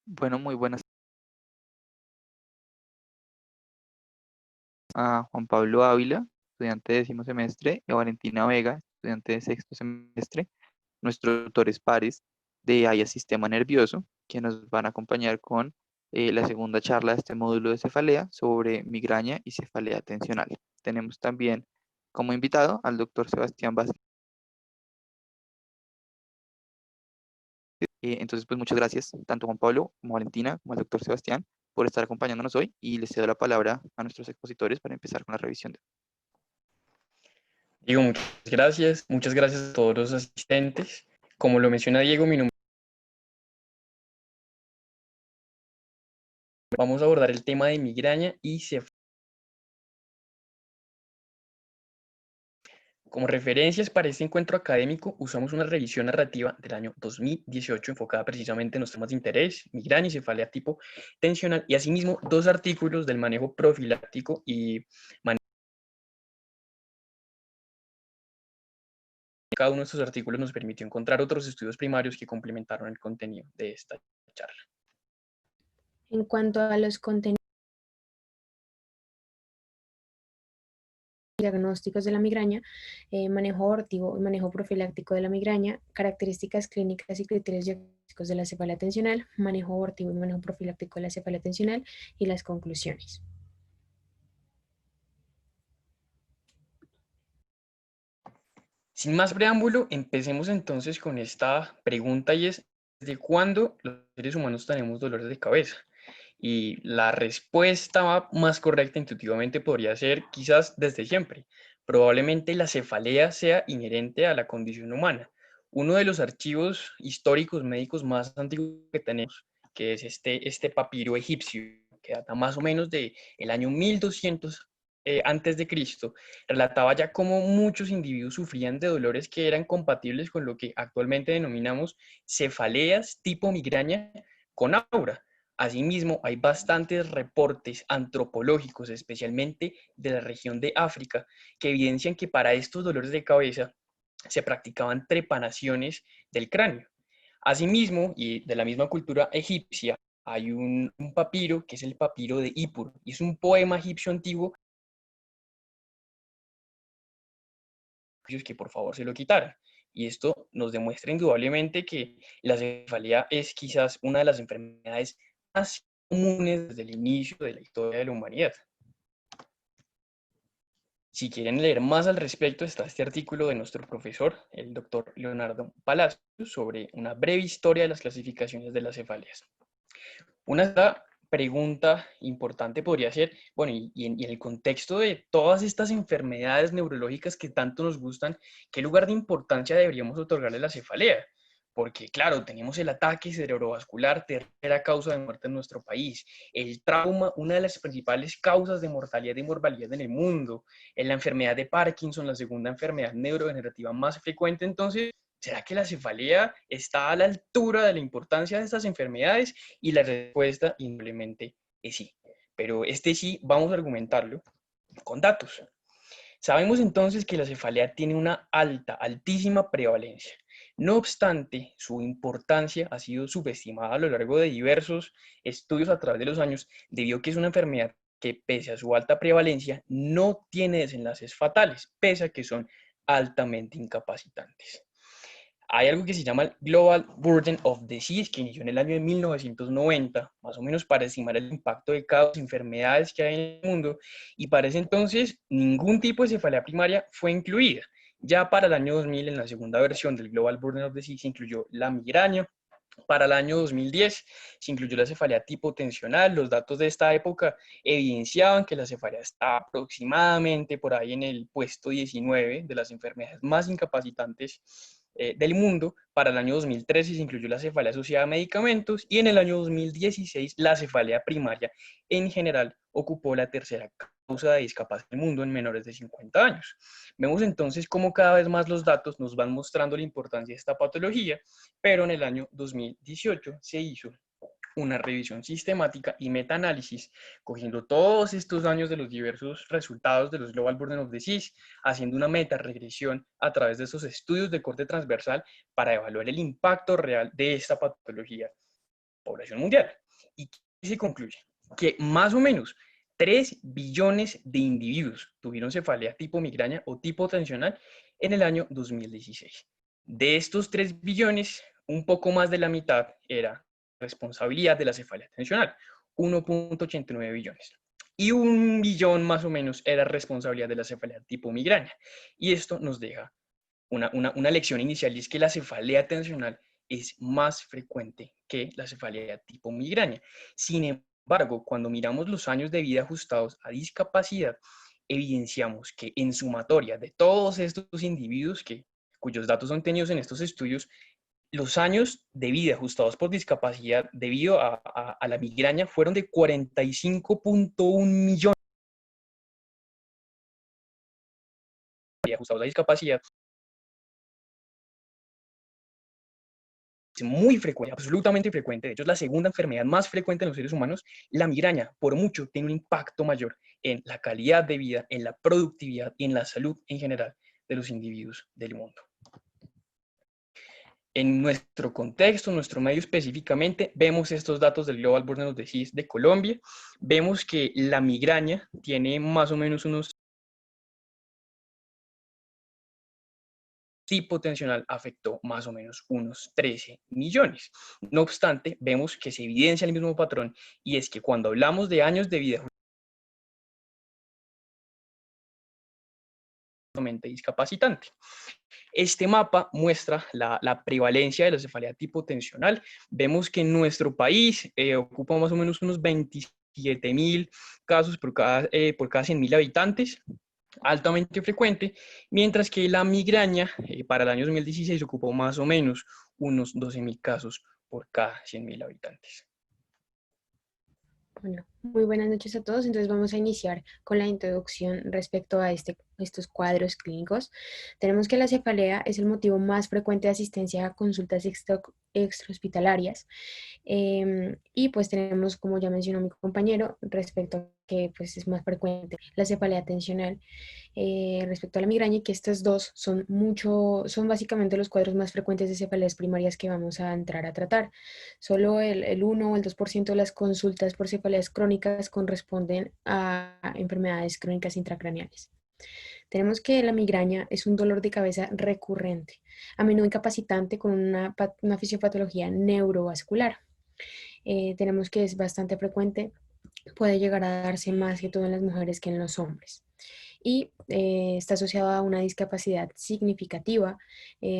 Bueno, muy buenas a Juan Pablo Ávila, estudiante de décimo semestre, y a Valentina Vega, estudiante de sexto semestre, nuestros tutores pares de AIA Sistema Nervioso, que nos van a acompañar con la segunda charla de este módulo de cefalea sobre migraña y cefalea tensional. Tenemos también como invitado al doctor Sebastián Vázquez. Entonces, pues muchas gracias, tanto Juan Pablo como Valentina, como al doctor Sebastián, por estar acompañándonos hoy y les cedo la palabra a nuestros expositores para empezar con la revisión. Diego, muchas gracias a todos los asistentes. Como lo menciona Diego, mi nombre. Vamos a abordar el tema de migraña y cefalea. Como referencias para este encuentro académico, usamos una revisión narrativa del año 2018 enfocada precisamente en los temas de interés, migraña y cefalea tipo tensional, y asimismo dos artículos del manejo profiláctico y manejo. Cada uno de estos artículos nos permitió encontrar otros estudios primarios que complementaron el contenido de esta charla. En cuanto a los contenidos diagnósticos de la migraña, manejo abortivo y manejo profiláctico de la migraña, características clínicas y criterios diagnósticos de la cefalea tensional, manejo abortivo y manejo profiláctico de la cefalea tensional y las conclusiones. Sin más preámbulo, empecemos entonces con esta pregunta y es, ¿desde cuándo los seres humanos tenemos dolores de cabeza? Y la respuesta más correcta intuitivamente podría ser quizás desde siempre. Probablemente la cefalea sea inherente a la condición humana. Uno de los archivos históricos médicos más antiguos que tenemos, que es este papiro egipcio, que data más o menos del año 1200 antes de Cristo, relataba ya cómo muchos individuos sufrían de dolores que eran compatibles con lo que actualmente denominamos cefaleas tipo migraña con aura. Asimismo, hay bastantes reportes antropológicos, especialmente de la región de África, que evidencian que para estos dolores de cabeza se practicaban trepanaciones del cráneo. Asimismo, y de la misma cultura egipcia, hay un papiro que es el papiro de Ippur, y es un poema egipcio antiguo que por favor se lo quitaran. Y esto nos demuestra indudablemente que la cefalea es quizás una de las enfermedades más comunes desde el inicio de la historia de la humanidad. Si quieren leer más al respecto, está este artículo de nuestro profesor, el doctor Leonardo Palacios, sobre una breve historia de las clasificaciones de las cefaleas. Una pregunta importante podría ser, bueno, y en el contexto de todas estas enfermedades neurológicas que tanto nos gustan, ¿qué lugar de importancia deberíamos otorgarle a la cefalea? Porque, claro, tenemos el ataque cerebrovascular, tercera causa de muerte en nuestro país, el trauma, una de las principales causas de mortalidad y morbilidad en el mundo, en la enfermedad de Parkinson, la segunda enfermedad neurodegenerativa más frecuente. Entonces, ¿será que la cefalea está a la altura de la importancia de estas enfermedades? Y la respuesta indudablemente es sí. Pero este sí vamos a argumentarlo con datos. Sabemos entonces que la cefalea tiene una altísima prevalencia. No obstante, su importancia ha sido subestimada a lo largo de diversos estudios a través de los años, debido a que es una enfermedad que, pese a su alta prevalencia, no tiene desenlaces fatales, pese a que son altamente incapacitantes. Hay algo que se llama el Global Burden of Disease, que inició en el año de 1990, más o menos para estimar el impacto de cada enfermedades que hay en el mundo, y para ese entonces ningún tipo de cefalea primaria fue incluida. Ya para el año 2000, en la segunda versión del Global Burden of Disease, se incluyó la migraña. Para el año 2010 se incluyó la cefalea tipo tensional. Los datos de esta época evidenciaban que la cefalea está aproximadamente por ahí en el puesto 19 de las enfermedades más incapacitantes del mundo. Para el año 2013 se incluyó la cefalea asociada a medicamentos y en el año 2016 la cefalea primaria en general ocupó la tercera causa de discapacidad del mundo en menores de 50 años. Vemos entonces cómo cada vez más los datos nos van mostrando la importancia de esta patología, pero en el año 2018 se hizo una revisión sistemática y metaanálisis, cogiendo todos estos años de los diversos resultados de los Global Burden of Disease, haciendo una metaregresión a través de esos estudios de corte transversal para evaluar el impacto real de esta patología población mundial. ¿Y qué se concluye? Que más o menos 3 billones de individuos tuvieron cefalea tipo migraña o tipo tensional en el año 2016. De estos 3 billones, un poco más de la mitad era responsabilidad de la cefalea tensional, 1.89 billones. Y 1 billón más o menos era responsabilidad de la cefalea tipo migraña. Y esto nos deja una lección inicial, y es que la cefalea tensional es más frecuente que la cefalea tipo migraña. Sin embargo, cuando miramos los años de vida ajustados a discapacidad, evidenciamos que en sumatoria de todos estos individuos cuyos datos son tenidos en estos estudios, los años de vida ajustados por discapacidad debido a la migraña fueron de 45.1 millones ajustados a discapacidad. Es muy frecuente, absolutamente frecuente. De hecho, es la segunda enfermedad más frecuente en los seres humanos. La migraña, por mucho, tiene un impacto mayor en la calidad de vida, en la productividad y en la salud en general de los individuos del mundo. En nuestro contexto, en nuestro medio específicamente, vemos estos datos del Global Burden of Disease de Colombia. Vemos que la migraña tiene más o menos unos tipo tensional afectó más o menos unos 13 millones. No obstante, vemos que se evidencia el mismo patrón, y es que cuando hablamos de años de vida discapacitante. Este mapa muestra la prevalencia de la cefalea tipo tensional. Vemos que en nuestro país ocupa más o menos unos 27.000 casos por cada 100.000 habitantes, altamente frecuente, mientras que la migraña para el año 2016 ocupó más o menos unos 12.000 casos por cada 100.000 habitantes. Bueno, muy buenas noches a todos. Entonces vamos a iniciar con la introducción respecto a estos cuadros clínicos. Tenemos que la cefalea es el motivo más frecuente de asistencia a consultas extrahospitalarias. Y pues tenemos, como ya mencionó mi compañero, respecto a que pues es más frecuente la cefalea tensional respecto a la migraña, y que estas dos son básicamente los cuadros más frecuentes de cefaleas primarias que vamos a entrar a tratar. Solo el 1 o el 2% de las consultas por cefaleas crónicas corresponden a enfermedades crónicas intracraneales. Tenemos que la migraña es un dolor de cabeza recurrente, a menudo incapacitante, con una fisiopatología neurovascular. Tenemos que es bastante frecuente, puede llegar a darse más que todo en las mujeres que en los hombres. Y está asociada a una discapacidad significativa,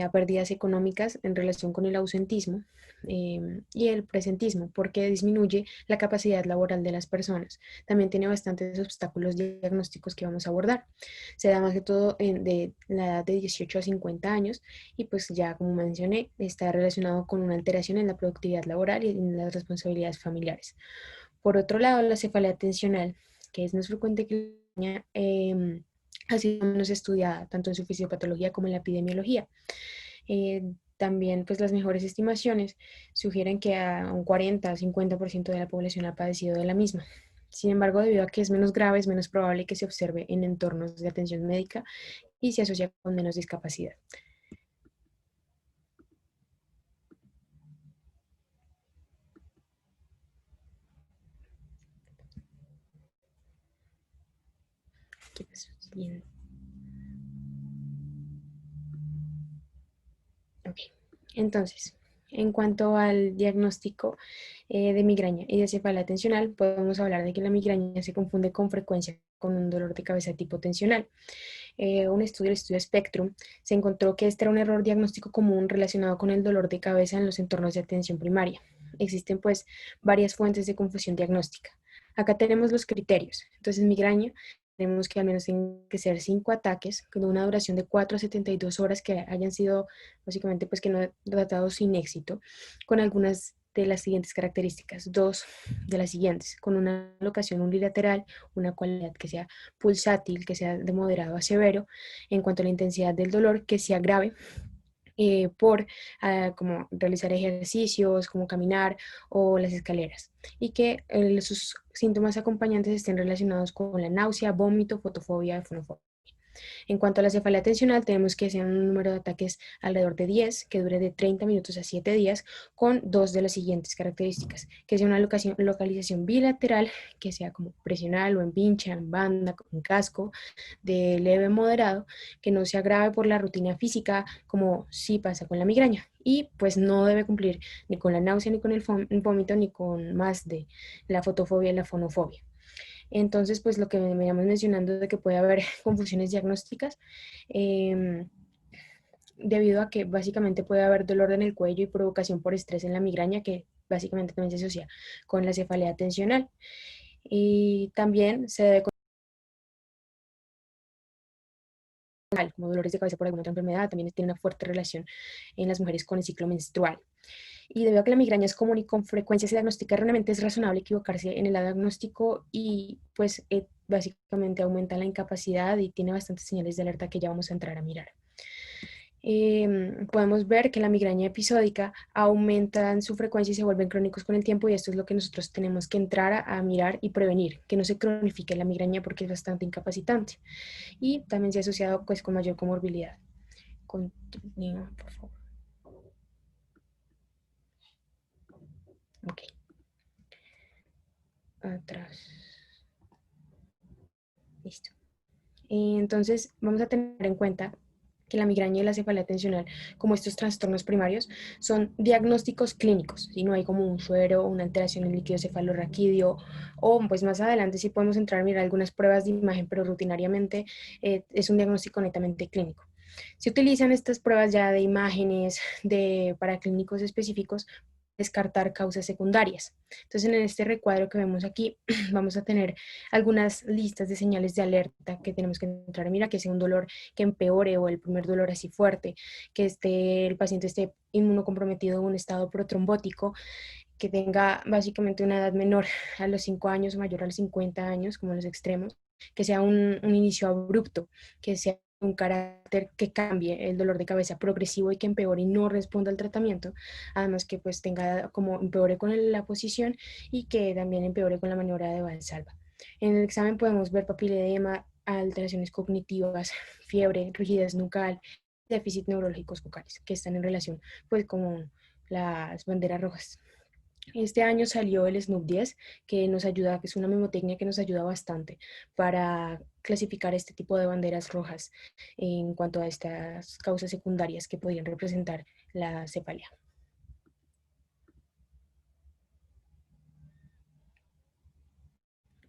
a pérdidas económicas en relación con el ausentismo y el presentismo, porque disminuye la capacidad laboral de las personas. También tiene bastantes obstáculos diagnósticos que vamos a abordar. Se da más que todo de la edad de 18 a 50 años, y pues ya como mencioné, está relacionado con una alteración en la productividad laboral y en las responsabilidades familiares. Por otro lado, la cefalea tensional, que es más frecuente que la ha sido menos estudiada tanto en su fisiopatología como en la epidemiología. También pues las mejores estimaciones sugieren que a un 40-50% de la población ha padecido de la misma. Sin embargo, debido a que es menos grave, es menos probable que se observe en entornos de atención médica y se asocia con menos discapacidad. Okay. Entonces, en cuanto al diagnóstico de migraña y de cefalea tensional, podemos hablar de que la migraña se confunde con frecuencia con un dolor de cabeza tipo tensional. El estudio Spectrum, se encontró que este era un error diagnóstico común relacionado con el dolor de cabeza en los entornos de atención primaria. Existen pues varias fuentes de confusión diagnóstica. Acá tenemos los criterios. Entonces, migraña, tenemos que al menos tienen que ser 5 ataques con una duración de 4 a 72 horas que hayan sido básicamente pues que no tratados sin éxito, con algunas de las siguientes características, 2 de las siguientes, con una locación unilateral, una cualidad que sea pulsátil, que sea de moderado a severo, en cuanto a la intensidad del dolor, que sea grave, por como realizar ejercicios, como caminar o las escaleras, y que sus síntomas acompañantes estén relacionados con la náusea, vómito, fotofobia, fonofobia. En cuanto a la cefalea tensional, tenemos que sea un número de ataques alrededor de 10, que dure de 30 minutos a 7 días, con dos de las siguientes características: que sea una localización bilateral, que sea como presional o en pincha, en banda, en casco, de leve a moderado, que no sea grave por la rutina física, como sí pasa con la migraña, y pues no debe cumplir ni con la náusea, ni con el vómito, ni con más de la fotofobia y la fonofobia. Entonces, pues lo que veníamos mencionando de que puede haber confusiones diagnósticas, debido a que básicamente puede haber dolor en el cuello y provocación por estrés en la migraña, que básicamente también se asocia con la cefalea tensional. Y también se debe como dolores de cabeza por alguna otra enfermedad, también tiene una fuerte relación en las mujeres con el ciclo menstrual. Y debido a que la migraña es común y con frecuencia se diagnostica erróneamente, es razonable equivocarse en el diagnóstico y pues básicamente aumenta la incapacidad y tiene bastantes señales de alerta que ya vamos a entrar a mirar. Podemos ver que la migraña episódica aumenta en su frecuencia y se vuelven crónicos con el tiempo, y esto es lo que nosotros tenemos que entrar a mirar y prevenir, que no se cronifique la migraña porque es bastante incapacitante y también se ha asociado pues con mayor comorbilidad. Continúa, por favor. Ok. Atrás. Listo. Entonces, vamos a tener en cuenta que la migraña y la cefalea tensional, como estos trastornos primarios, son diagnósticos clínicos, si no hay como un suero o una alteración en el líquido cefalorraquídeo, o pues más adelante sí podemos entrar a mirar algunas pruebas de imagen, pero rutinariamente es un diagnóstico netamente clínico. Se utilizan estas pruebas ya de imágenes para clínicos específicos, descartar causas secundarias. Entonces, en este recuadro que vemos aquí, vamos a tener algunas listas de señales de alerta que tenemos que entrar a mirar, que sea un dolor que empeore o el primer dolor así fuerte, que el paciente esté inmunocomprometido en un estado protrombótico, que tenga básicamente una edad menor a los 5 años o mayor a los 50 años, como los extremos, que sea un inicio abrupto, que sea un carácter que cambie, el dolor de cabeza progresivo y que empeore y no responda al tratamiento, además que pues tenga como empeore con la posición y que también empeore con la maniobra de Valsalva. En el examen podemos ver papiledema, alteraciones cognitivas, fiebre, rigidez nucal, déficit neurológicos focales, que están en relación pues con las banderas rojas. Este año salió el SNOOP 10, que nos ayuda, que es una memotecnia que nos ayuda bastante para clasificar este tipo de banderas rojas en cuanto a estas causas secundarias que podrían representar la cefalia.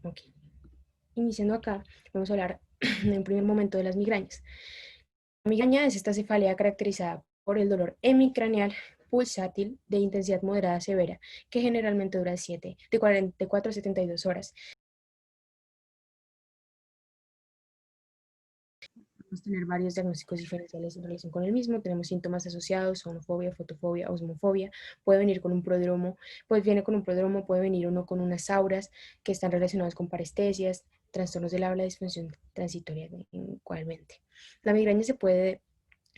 Ok. Iniciando acá, vamos a hablar en un primer momento de las migrañas. La migraña es esta cefalea caracterizada por el dolor hemicraneal pulsátil de intensidad moderada a severa, que generalmente dura de 44 a 72 horas. Podemos tener varios diagnósticos diferenciales en relación con el mismo. Tenemos síntomas asociados: sonofobia, fotofobia, osmofobia. Puede venir con un prodromo, pues viene con un prodromo, puede venir uno con unas auras que están relacionadas con parestesias, trastornos del habla, disfunción transitoria igualmente. La migraña se puede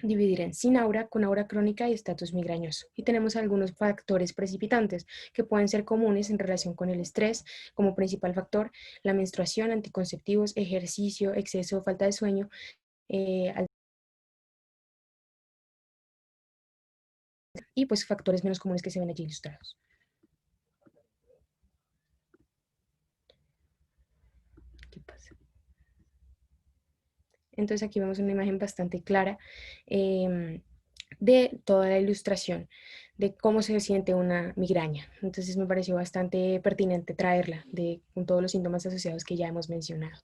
dividir en sin aura, con aura crónica y estatus migrañoso. Y tenemos algunos factores precipitantes que pueden ser comunes en relación con el estrés como principal factor: la menstruación, anticonceptivos, ejercicio, exceso, falta de sueño, y pues factores menos comunes que se ven allí ilustrados. ¿Qué pasa? Entonces aquí vemos una imagen bastante clara de toda la ilustración de cómo se siente una migraña. Entonces me pareció bastante pertinente traerla con todos los síntomas asociados que ya hemos mencionado.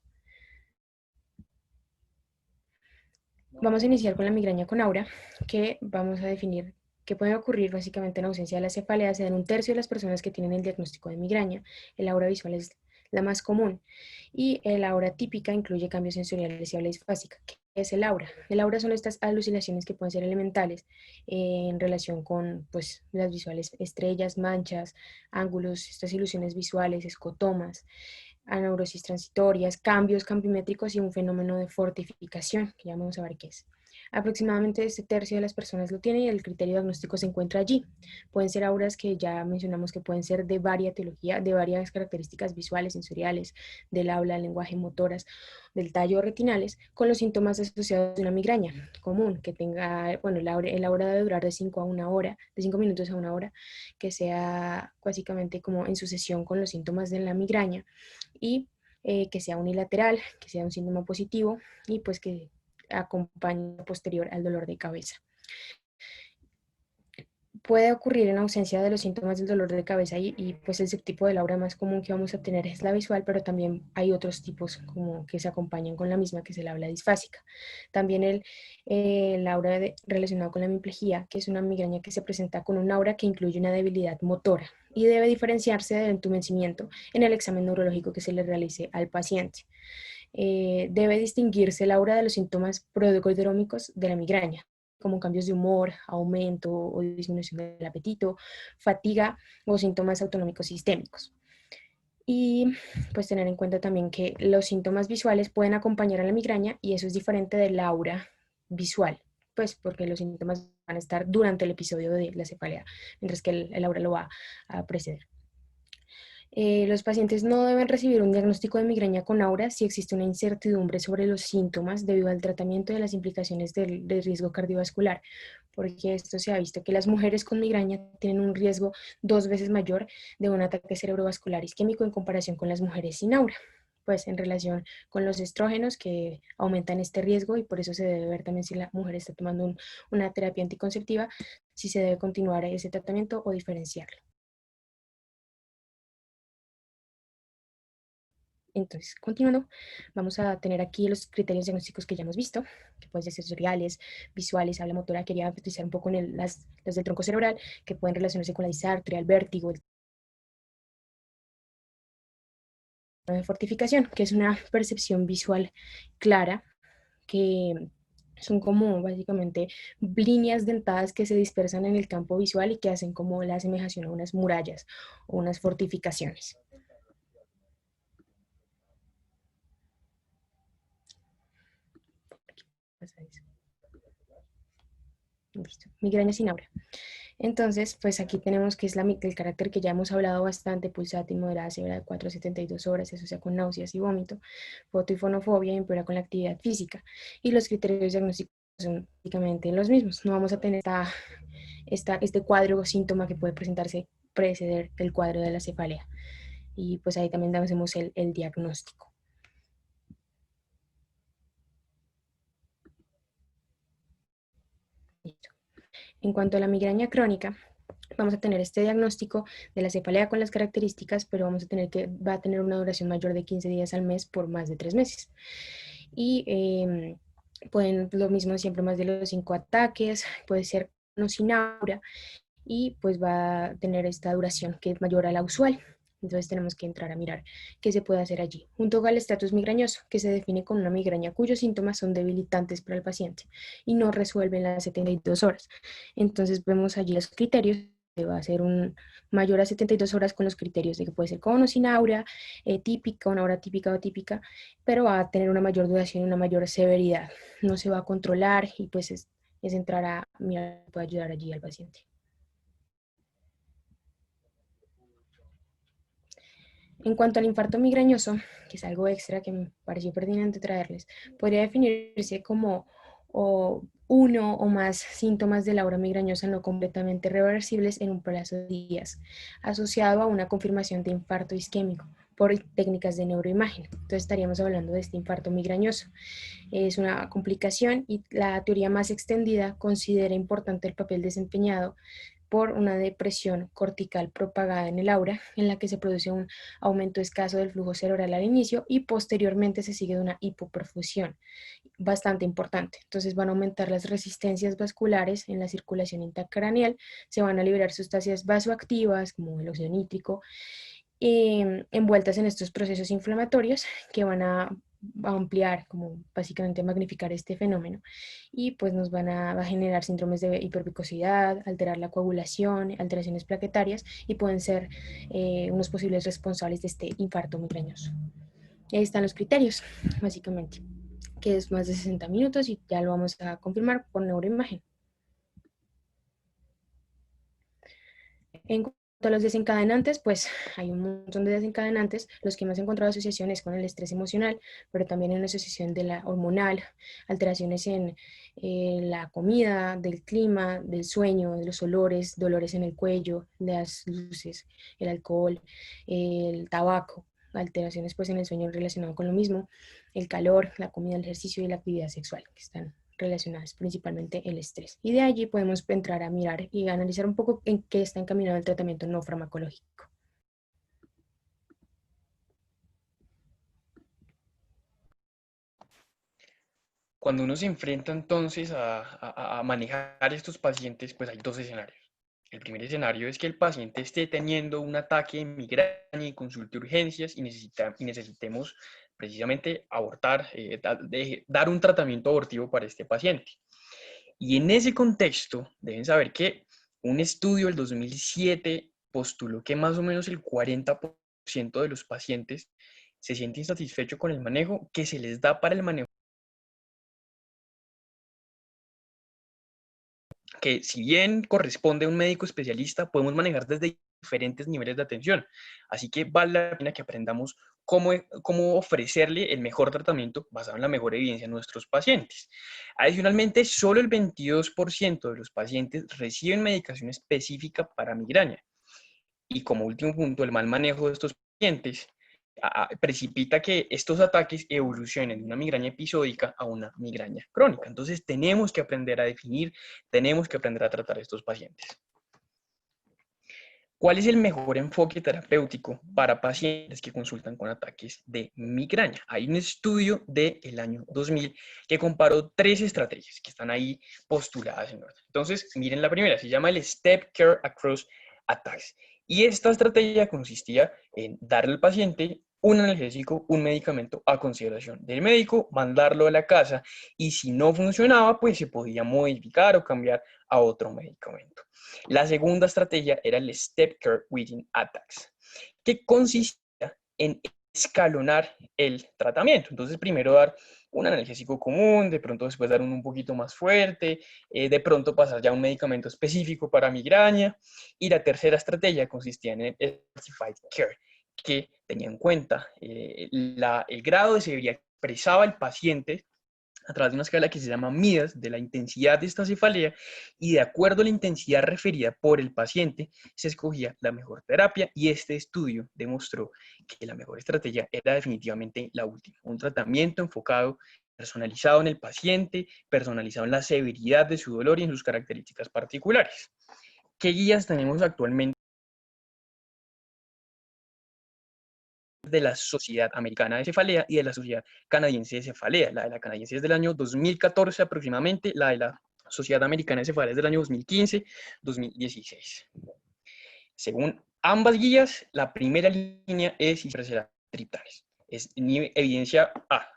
Vamos a iniciar con la migraña con aura, que vamos a definir que puede ocurrir básicamente en ausencia de la cefalea. Se dan un tercio de las personas que tienen el diagnóstico de migraña. El aura visual es la más común y el aura típica incluye cambios sensoriales y habla disfásica. ¿Qué es el aura? El aura son estas alucinaciones que pueden ser elementales en relación con pues, las visuales, estrellas, manchas, ángulos, estas ilusiones visuales, escotomas, aneurosis transitorias, cambios campimétricos y un fenómeno de fortificación, que ya vamos a ver qué es. Aproximadamente este tercio de las personas lo tiene y el criterio diagnóstico se encuentra allí. Pueden ser auras que ya mencionamos que pueden ser de varias etiología, de varias características visuales, sensoriales, del habla, lenguaje, motoras, del tallo o retinales, con los síntomas asociados a una migraña común, que tenga, bueno, el aura debe durar de 5 a 1 hora, de 5 minutos a 1 hora, que sea básicamente como en sucesión con los síntomas de la migraña y que sea unilateral, que sea un síntoma positivo y pues que acompañe posterior al dolor de cabeza. Puede ocurrir en ausencia de los síntomas del dolor de cabeza pues el subtipo del aura más común que vamos a tener es la visual, pero también hay otros tipos como que se acompañan con la misma, que es el aura disfásica. También el aura relacionado con la hemiplegia, que es una migraña que se presenta con un aura que incluye una debilidad motora y debe diferenciarse del entumecimiento en el examen neurológico que se le realice al paciente. Debe distinguirse el aura de los síntomas prodromicos de la migraña, como cambios de humor, aumento o disminución del apetito, fatiga o síntomas autonómicos sistémicos. Y pues tener en cuenta también que los síntomas visuales pueden acompañar a la migraña y eso es diferente del aura visual, pues porque los síntomas van a estar durante el episodio de la cefalea, mientras que el aura lo va a preceder. Los pacientes no deben recibir un diagnóstico de migraña con aura si existe una incertidumbre sobre los síntomas debido al tratamiento de las implicaciones del riesgo cardiovascular, porque esto se ha visto que las mujeres con migraña tienen un riesgo 2 veces mayor de un ataque cerebrovascular isquémico en comparación con las mujeres sin aura, pues en relación con los estrógenos que aumentan este riesgo y por eso se debe ver también si la mujer está tomando una terapia anticonceptiva, si se debe continuar ese tratamiento o diferenciarlo. Entonces, continuando, vamos a tener aquí los criterios diagnósticos que ya hemos visto, que pueden ser sensoriales, visuales, habla motora. Quería enfatizar un poco en las del tronco cerebral, que pueden relacionarse con la disartria, el vértigo, de fortificación, que es una percepción visual clara, que son como básicamente líneas dentadas que se dispersan en el campo visual y que hacen como la asemejación a unas murallas o unas fortificaciones. Listo. Migraña sin aura. Entonces, pues aquí tenemos que es el carácter que ya hemos hablado bastante, pulsátil, moderada, severa de 4 a 72 horas, se asocia con náuseas y vómito, fotofonofobia y empeora con la actividad física. Y los criterios diagnósticos son prácticamente los mismos. No vamos a tener este cuadro o síntoma que puede presentarse, preceder el cuadro de la cefalea. Y pues ahí también hacemos el diagnóstico. Listo. En cuanto a la migraña crónica, vamos a tener este diagnóstico de la cefalea con las características, pero va a tener una duración mayor de 15 días al mes por más de 3 meses. Y pueden lo mismo siempre más de los 5 ataques, puede ser no sin aura y pues va a tener esta duración que es mayor a la usual. Entonces tenemos que entrar a mirar qué se puede hacer allí. Junto al estatus migrañoso, que se define con una migraña cuyos síntomas son debilitantes para el paciente y no resuelven las 72 horas. Entonces vemos allí los criterios, que va a ser un mayor a 72 horas con los criterios de que puede ser con o sin aura, típica, una aura típica o típica, pero va a tener una mayor duración y una mayor severidad. No se va a controlar y pues es entrar a mirar, puede ayudar allí al paciente. En cuanto al infarto migrañoso, que es algo extra que me pareció pertinente traerles, podría definirse como uno o más síntomas de la aura migrañosa no completamente reversibles en un plazo de días, asociado a una confirmación de infarto isquémico por técnicas de neuroimagen. Entonces estaríamos hablando de este infarto migrañoso. Es una complicación y la teoría más extendida considera importante el papel desempeñado por una depresión cortical propagada en el aura, en la que se produce un aumento escaso del flujo cerebral al inicio y posteriormente se sigue de una hipoperfusión bastante importante. Entonces van a aumentar las resistencias vasculares en la circulación intracraneal, se van a liberar sustancias vasoactivas como el óxido nítrico, envueltas en estos procesos inflamatorios que van a ampliar, como básicamente magnificar este fenómeno y pues nos va a generar síndromes de hiperpicosidad, alterar la coagulación, alteraciones plaquetarias y pueden ser unos posibles responsables de este infarto migrañoso. Ahí están los criterios, básicamente. que es más de 60 minutos y ya lo vamos a confirmar por neuroimagen. En cuanto a los desencadenantes, pues hay un montón de desencadenantes. Los que hemos encontrado asociaciones con el estrés emocional, pero también en la asociación de la hormonal, alteraciones en la comida, del clima, del sueño, de los olores, dolores en el cuello, las luces, el alcohol, el tabaco, alteraciones pues en el sueño relacionado con lo mismo, el calor, la comida, el ejercicio y la actividad sexual, que están relacionadas principalmente el estrés. Y de allí podemos entrar a mirar y analizar un poco en qué está encaminado el tratamiento no farmacológico. Cuando uno se enfrenta entonces a manejar estos pacientes, pues hay dos escenarios. El primer escenario es que el paciente esté teniendo un ataque de migraña y consulte urgencias y necesitemos precisamente abortar, dar un tratamiento abortivo para este paciente. Y en ese contexto, deben saber que un estudio del 2007 postuló que más o menos el 40% de los pacientes se siente insatisfecho con el manejo que se les da para el manejo, que si bien corresponde a un médico especialista, podemos manejar desde diferentes niveles de atención. Así que vale la pena que aprendamos cómo ofrecerle el mejor tratamiento basado en la mejor evidencia a nuestros pacientes. Adicionalmente, solo el 22% de los pacientes reciben medicación específica para migraña. Y como último punto, el mal manejo de estos pacientes precipita que estos ataques evolucionen de una migraña episódica a una migraña crónica. Entonces tenemos que aprender a definir, tenemos que aprender a tratar a estos pacientes. ¿Cuál es el mejor enfoque terapéutico para pacientes que consultan con ataques de migraña? Hay un estudio del año 2000 que comparó 3 estrategias que están ahí postuladas en orden. Entonces, miren la primera, se llama el Step Care Across Attacks. Y esta estrategia consistía en darle al paciente un analgésico, un medicamento a consideración del médico, mandarlo a la casa y si no funcionaba, pues se podía modificar o cambiar a otro medicamento. La segunda estrategia era el Step Care Within Attacks, que consistía en escalonar el tratamiento. Entonces, primero dar un analgésico común, de pronto después dar uno un poquito más fuerte, de pronto pasar ya a un medicamento específico para migraña. Y la tercera estrategia consistía en el Specified Care, que tenía en cuenta el grado de severidad que expresaba el paciente a través de una escala que se llama MIDAS, de la intensidad de esta cefalea, y de acuerdo a la intensidad referida por el paciente, se escogía la mejor terapia, y este estudio demostró que la mejor estrategia era definitivamente la última, un tratamiento enfocado, personalizado en el paciente, personalizado en la severidad de su dolor y en sus características particulares. ¿Qué guías tenemos actualmente de la Sociedad Americana de Cefalea y de la Sociedad Canadiense de Cefalea? La de la canadiense es del año 2014 aproximadamente, la de la Sociedad Americana de Cefalea es del año 2015-2016. Según ambas guías, la primera línea es triptanes. Es evidencia A,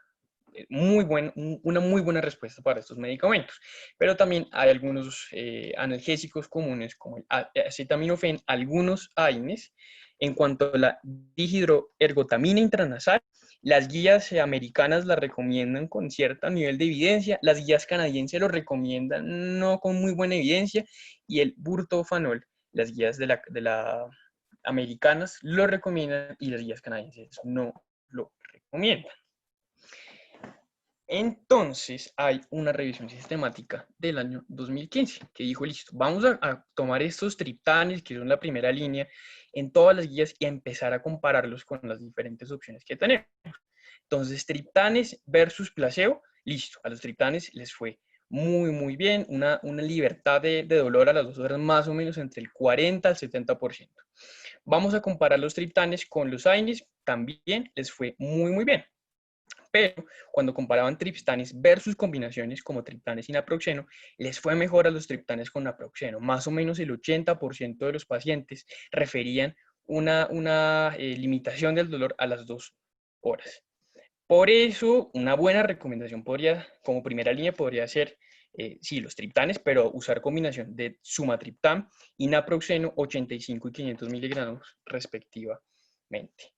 una muy buena respuesta para estos medicamentos. Pero también hay algunos analgésicos comunes como el acetaminofén, algunos AINES. En cuanto a la dihidroergotamina intranasal, las guías americanas la recomiendan con cierto nivel de evidencia, las guías canadienses lo recomiendan no con muy buena evidencia, y el butorfanol, las guías de la americanas lo recomiendan y las guías canadienses no lo recomiendan. Entonces hay una revisión sistemática del año 2015 que dijo, listo, vamos a tomar estos triptanes, que son la primera línea, en todas las guías y a empezar a compararlos con las diferentes opciones que tenemos. Entonces, triptanes versus placebo, listo, a los triptanes les fue muy bien, una libertad de dolor a las 2 horas más o menos entre el 40 al 70%. Vamos a comparar los triptanes con los AINES, también les fue muy bien. Pero cuando comparaban triptanes versus combinaciones como triptanes y naproxeno, les fue mejor a los triptanes con naproxeno. Más o menos el 80% de los pacientes referían una limitación del dolor a las 2 horas. Por eso, una buena recomendación como primera línea podría ser, sí, los triptanes, pero usar combinación de sumatriptán y naproxeno 85 y 500 miligramos respectivamente.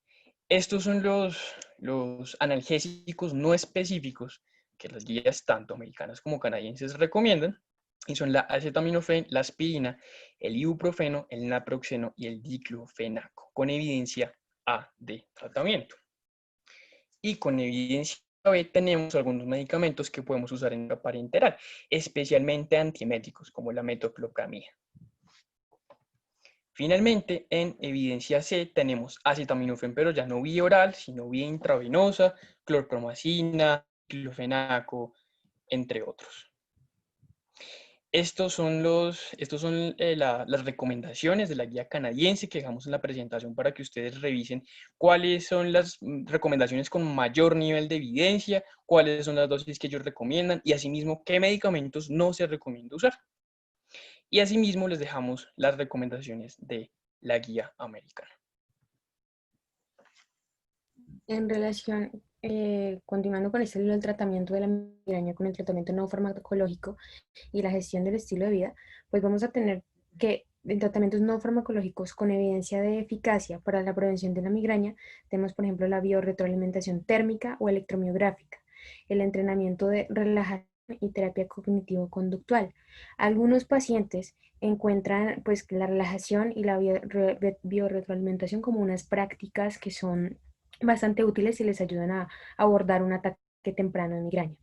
Estos son los analgésicos no específicos que las guías tanto americanas como canadienses recomiendan, y son la acetaminofén, la aspirina, el ibuprofeno, el naproxeno y el diclofenaco, con evidencia A de tratamiento. Y con evidencia B tenemos algunos medicamentos que podemos usar en la parenteral, especialmente antieméticos, como la metoclopramida. Finalmente, en evidencia C tenemos acetaminofén, pero ya no vía oral, sino vía intravenosa, clorpromacina, diclofenaco, entre otros. Estos son las recomendaciones de la guía canadiense que dejamos en la presentación para que ustedes revisen cuáles son las recomendaciones con mayor nivel de evidencia, cuáles son las dosis que ellos recomiendan y asimismo qué medicamentos no se recomienda usar. Y asimismo les dejamos las recomendaciones de la guía americana. En relación, continuando con este hilo del tratamiento de la migraña con el tratamiento no farmacológico y la gestión del estilo de vida, pues vamos a tener que en tratamientos no farmacológicos con evidencia de eficacia para la prevención de la migraña, tenemos por ejemplo la biorretroalimentación térmica o electromiográfica, el entrenamiento de relajación y terapia cognitivo-conductual. Algunos pacientes encuentran pues la relajación y la biorretroalimentación como unas prácticas que son bastante útiles y les ayudan a abordar un ataque temprano de migraña.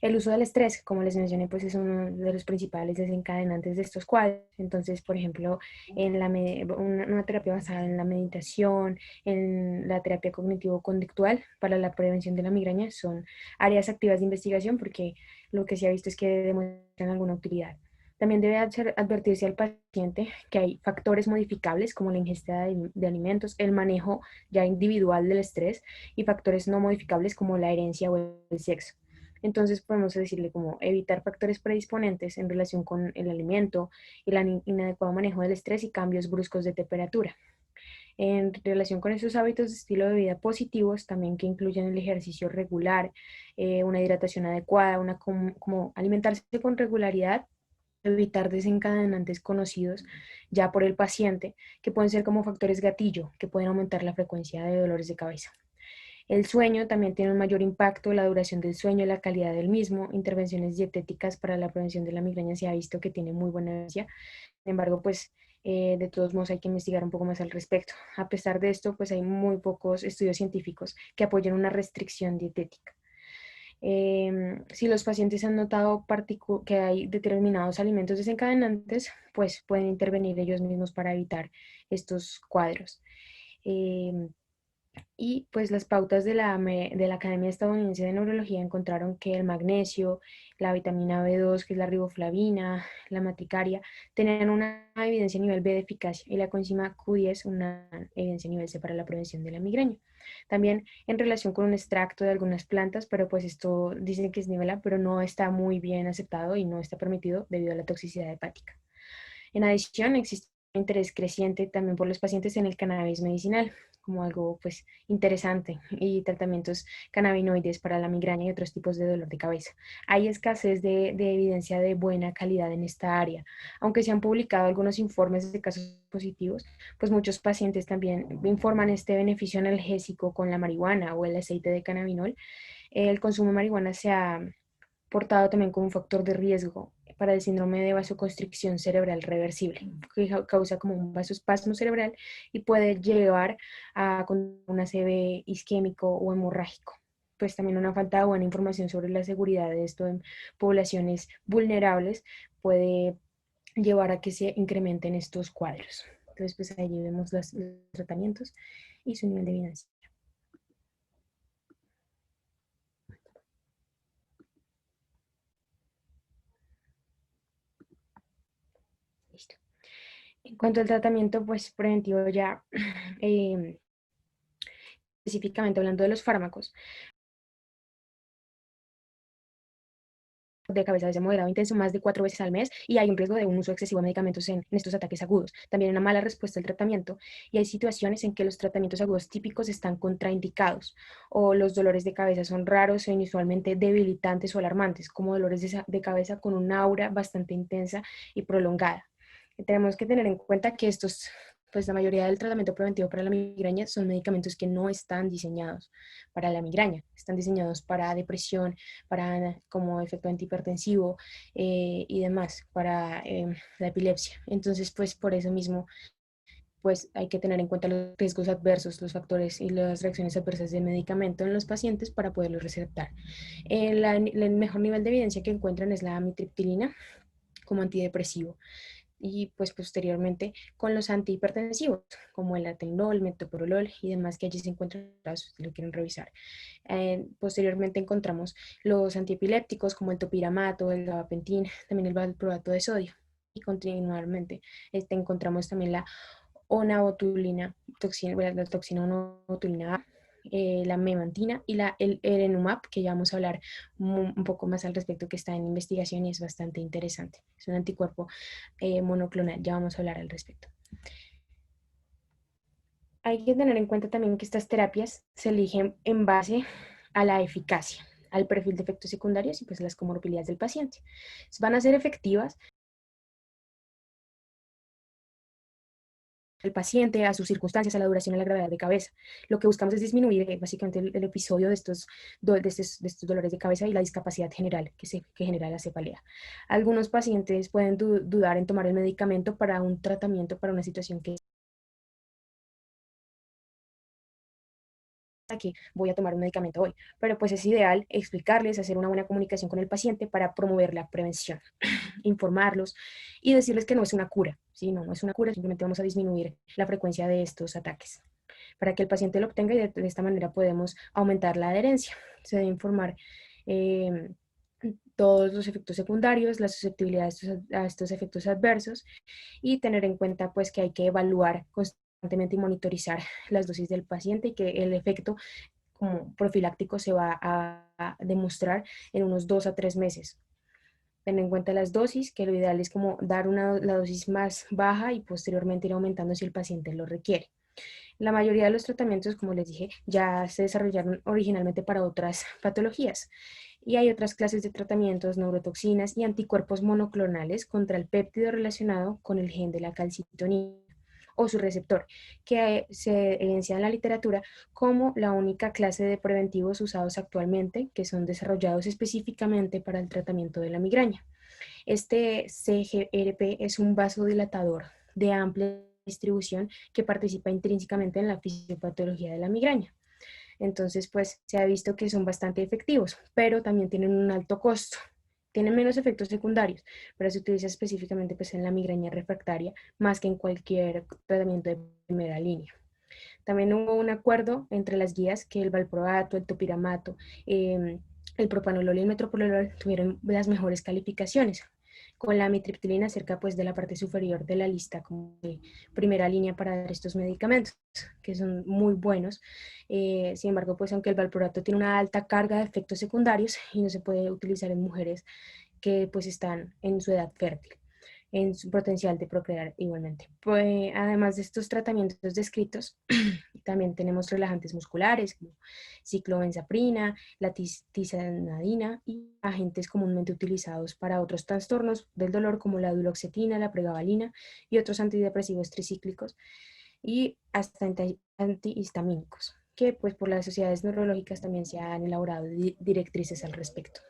El uso del estrés, como les mencioné, pues es uno de los principales desencadenantes de estos cuadros. Entonces, por ejemplo, en una terapia basada en la meditación, en la terapia cognitivo-conductual para la prevención de la migraña son áreas activas de investigación porque lo que se ha visto es que demuestran alguna utilidad. También debe advertirse al paciente que hay factores modificables como la ingesta de alimentos, el manejo ya individual del estrés y factores no modificables como la herencia o el sexo. Entonces podemos decirle como evitar factores predisponentes en relación con el alimento, el inadecuado manejo del estrés y cambios bruscos de temperatura. En relación con esos hábitos de estilo de vida positivos, también que incluyen el ejercicio regular, una hidratación adecuada, como alimentarse con regularidad, evitar desencadenantes conocidos ya por el paciente, que pueden ser como factores gatillo, que pueden aumentar la frecuencia de dolores de cabeza. El sueño también tiene un mayor impacto, la duración del sueño, la calidad del mismo, intervenciones dietéticas para la prevención de la migraña se ha visto que tiene muy buena evidencia. Sin embargo, pues de todos modos hay que investigar un poco más al respecto. A pesar de esto, pues hay muy pocos estudios científicos que apoyen una restricción dietética. Si los pacientes han notado que hay determinados alimentos desencadenantes, pues pueden intervenir ellos mismos para evitar estos cuadros. Y pues las pautas de la Academia Estadounidense de Neurología encontraron que el magnesio, la vitamina B2, que es la riboflavina, la matricaria, tenían una evidencia a nivel B de eficacia y la coenzima Q10 una evidencia a nivel C para la prevención de la migraña. También en relación con un extracto de algunas plantas, pero pues esto dicen que es nivel A, pero no está muy bien aceptado y no está permitido debido a la toxicidad hepática. En adición, existe un interés creciente también por los pacientes en el cannabis medicinal, como algo pues interesante, y tratamientos cannabinoides para la migraña y otros tipos de dolor de cabeza. Hay escasez de evidencia de buena calidad en esta área. Aunque se han publicado algunos informes de casos positivos, pues muchos pacientes también informan este beneficio analgésico con la marihuana o el aceite de cannabinol. El consumo de marihuana se ha portado también como un factor de riesgo para el síndrome de vasoconstricción cerebral reversible, que causa como un vasoespasmo cerebral y puede llevar a un ACV isquémico o hemorrágico. Pues también una falta de buena información sobre la seguridad de esto en poblaciones vulnerables puede llevar a que se incrementen estos cuadros. Entonces, pues ahí vemos los tratamientos y su nivel de evidencia. Listo. En cuanto al tratamiento pues, preventivo ya, específicamente hablando de los fármacos, de cabeza de moderado intenso más de 4 veces al mes y hay un riesgo de un uso excesivo de medicamentos en estos ataques agudos. También una mala respuesta al tratamiento y hay situaciones en que los tratamientos agudos típicos están contraindicados o los dolores de cabeza son raros e inusualmente debilitantes o alarmantes, como dolores de cabeza con una aura bastante intensa y prolongada. Tenemos que tener en cuenta que estos pues la mayoría del tratamiento preventivo para la migraña son medicamentos que no están diseñados para la migraña, están diseñados para depresión, para como efecto antihipertensivo y demás, para la epilepsia. Entonces, pues por eso mismo, pues hay que tener en cuenta los riesgos adversos, los factores y las reacciones adversas del medicamento en los pacientes para poderlos recetar. El mejor nivel de evidencia que encuentran es la amitriptilina como antidepresivo y pues posteriormente con los antihipertensivos como el atenolol, metoprolol y demás que allí se encuentran si lo quieren revisar. Posteriormente encontramos los antiepilépticos como el topiramato, el gabapentin, también el valproato de sodio y continuamente encontramos también la onabotulina, la toxina onabotulina A, la memantina y el erenumab, que ya vamos a hablar un poco más al respecto, que está en investigación y es bastante interesante. Es un anticuerpo monoclonal, ya vamos a hablar al respecto. Hay que tener en cuenta también que estas terapias se eligen en base a la eficacia, al perfil de efectos secundarios y pues las comorbilidades del paciente. Van a ser efectivas al paciente, a sus circunstancias, a la duración, a la gravedad de cabeza. Lo que buscamos es disminuir básicamente el episodio de estos dolores de cabeza y la discapacidad general que genera la cefalea. Algunos pacientes pueden dudar en tomar el medicamento para un tratamiento, para una situación que voy a tomar un medicamento hoy, pero pues es ideal explicarles, hacer una buena comunicación con el paciente para promover la prevención, informarlos y decirles que no es una cura, ¿sí? No es una cura, simplemente vamos a disminuir la frecuencia de estos ataques para que el paciente lo obtenga y de esta manera podemos aumentar la adherencia. Se debe informar eh, todos los efectos secundarios, la susceptibilidad a estos efectos adversos y tener en cuenta pues que hay que evaluar constantemente y monitorizar las dosis del paciente y que el efecto como profiláctico se va a demostrar en unos 2 a 3 meses. Tener en cuenta las dosis, que lo ideal es como dar la dosis más baja y posteriormente ir aumentando si el paciente lo requiere. La mayoría de los tratamientos, como les dije, ya se desarrollaron originalmente para otras patologías. Y hay otras clases de tratamientos, neurotoxinas y anticuerpos monoclonales contra el péptido relacionado con el gen de la calcitonina o su receptor, que se evidencia en la literatura como la única clase de preventivos usados actualmente que son desarrollados específicamente para el tratamiento de la migraña. Este CGRP es un vasodilatador de amplia distribución que participa intrínsecamente en la fisiopatología de la migraña. Entonces, pues se ha visto que son bastante efectivos, pero también tienen un alto costo. Tienen menos efectos secundarios, pero se utiliza específicamente pues, en la migraña refractaria más que en cualquier tratamiento de primera línea. También hubo un acuerdo entre las guías que el valproato, el topiramato, el propanolol y el metoprolol tuvieron las mejores calificaciones, con la amitriptilina cerca pues de la parte superior de la lista como de primera línea para dar estos medicamentos, que son muy buenos. Sin embargo, pues aunque el valproato tiene una alta carga de efectos secundarios y no se puede utilizar en mujeres que pues están en su edad fértil en su potencial de procrear igualmente. Pues, además de estos tratamientos descritos, también tenemos relajantes musculares como ciclobenzaprina, la tizanidina y agentes comúnmente utilizados para otros trastornos del dolor como la duloxetina, la pregabalina y otros antidepresivos tricíclicos y hasta antihistamínicos, que pues por las sociedades neurológicas también se han elaborado directrices al respecto.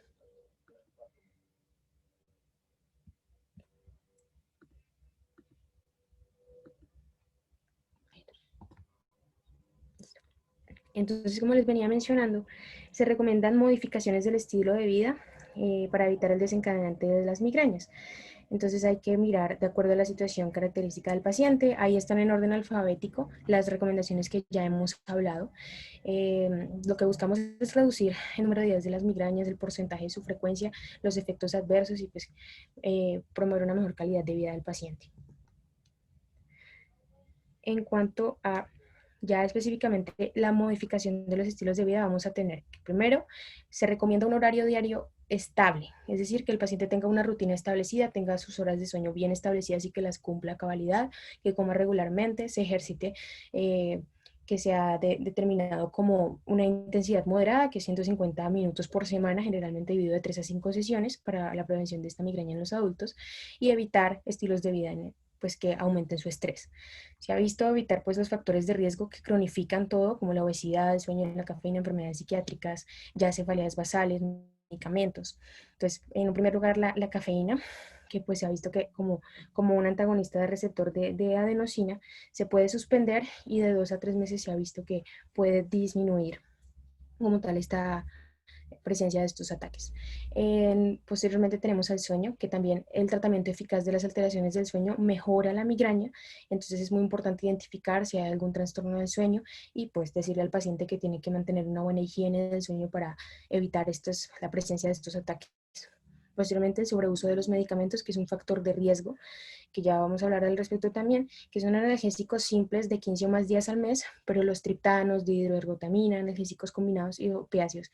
Entonces, como les venía mencionando, se recomiendan modificaciones del estilo de vida para evitar el desencadenante de las migrañas. Entonces hay que mirar de acuerdo a la situación característica del paciente. Ahí están en orden alfabético las recomendaciones que ya hemos hablado. Lo que buscamos es reducir el número de días de las migrañas, el porcentaje de su frecuencia, los efectos adversos y pues promover una mejor calidad de vida del paciente. En cuanto a ya específicamente la modificación de los estilos de vida, vamos a tener que primero se recomienda un horario diario estable, es decir, que el paciente tenga una rutina establecida, tenga sus horas de sueño bien establecidas y que las cumpla a cabalidad, que coma regularmente, se ejercite, que sea determinado como una intensidad moderada, que es 150 minutos por semana, generalmente dividido de 3 a 5 sesiones para la prevención de esta migraña en los adultos, y evitar estilos de vida pues que aumenten su estrés. Se ha visto evitar pues los factores de riesgo que cronifican todo, como la obesidad, el sueño, la cafeína, enfermedades psiquiátricas, ya cefaleas basales, medicamentos. Entonces, en un primer lugar, la cafeína, que pues se ha visto que como un antagonista de receptor de adenosina, se puede suspender y de 2 a 3 meses se ha visto que puede disminuir como tal esta presencia de estos ataques. Posteriormente tenemos al sueño, que también el tratamiento eficaz de las alteraciones del sueño mejora la migraña, entonces es muy importante identificar si hay algún trastorno del sueño y pues decirle al paciente que tiene que mantener una buena higiene del sueño para evitar la presencia de estos ataques. Posteriormente, el sobreuso de los medicamentos, que es un factor de riesgo, que ya vamos a hablar al respecto también, que son analgésicos simples de 15 o más días al mes, pero los triptanos, dihidroergotamina, analgésicos combinados y opiáceos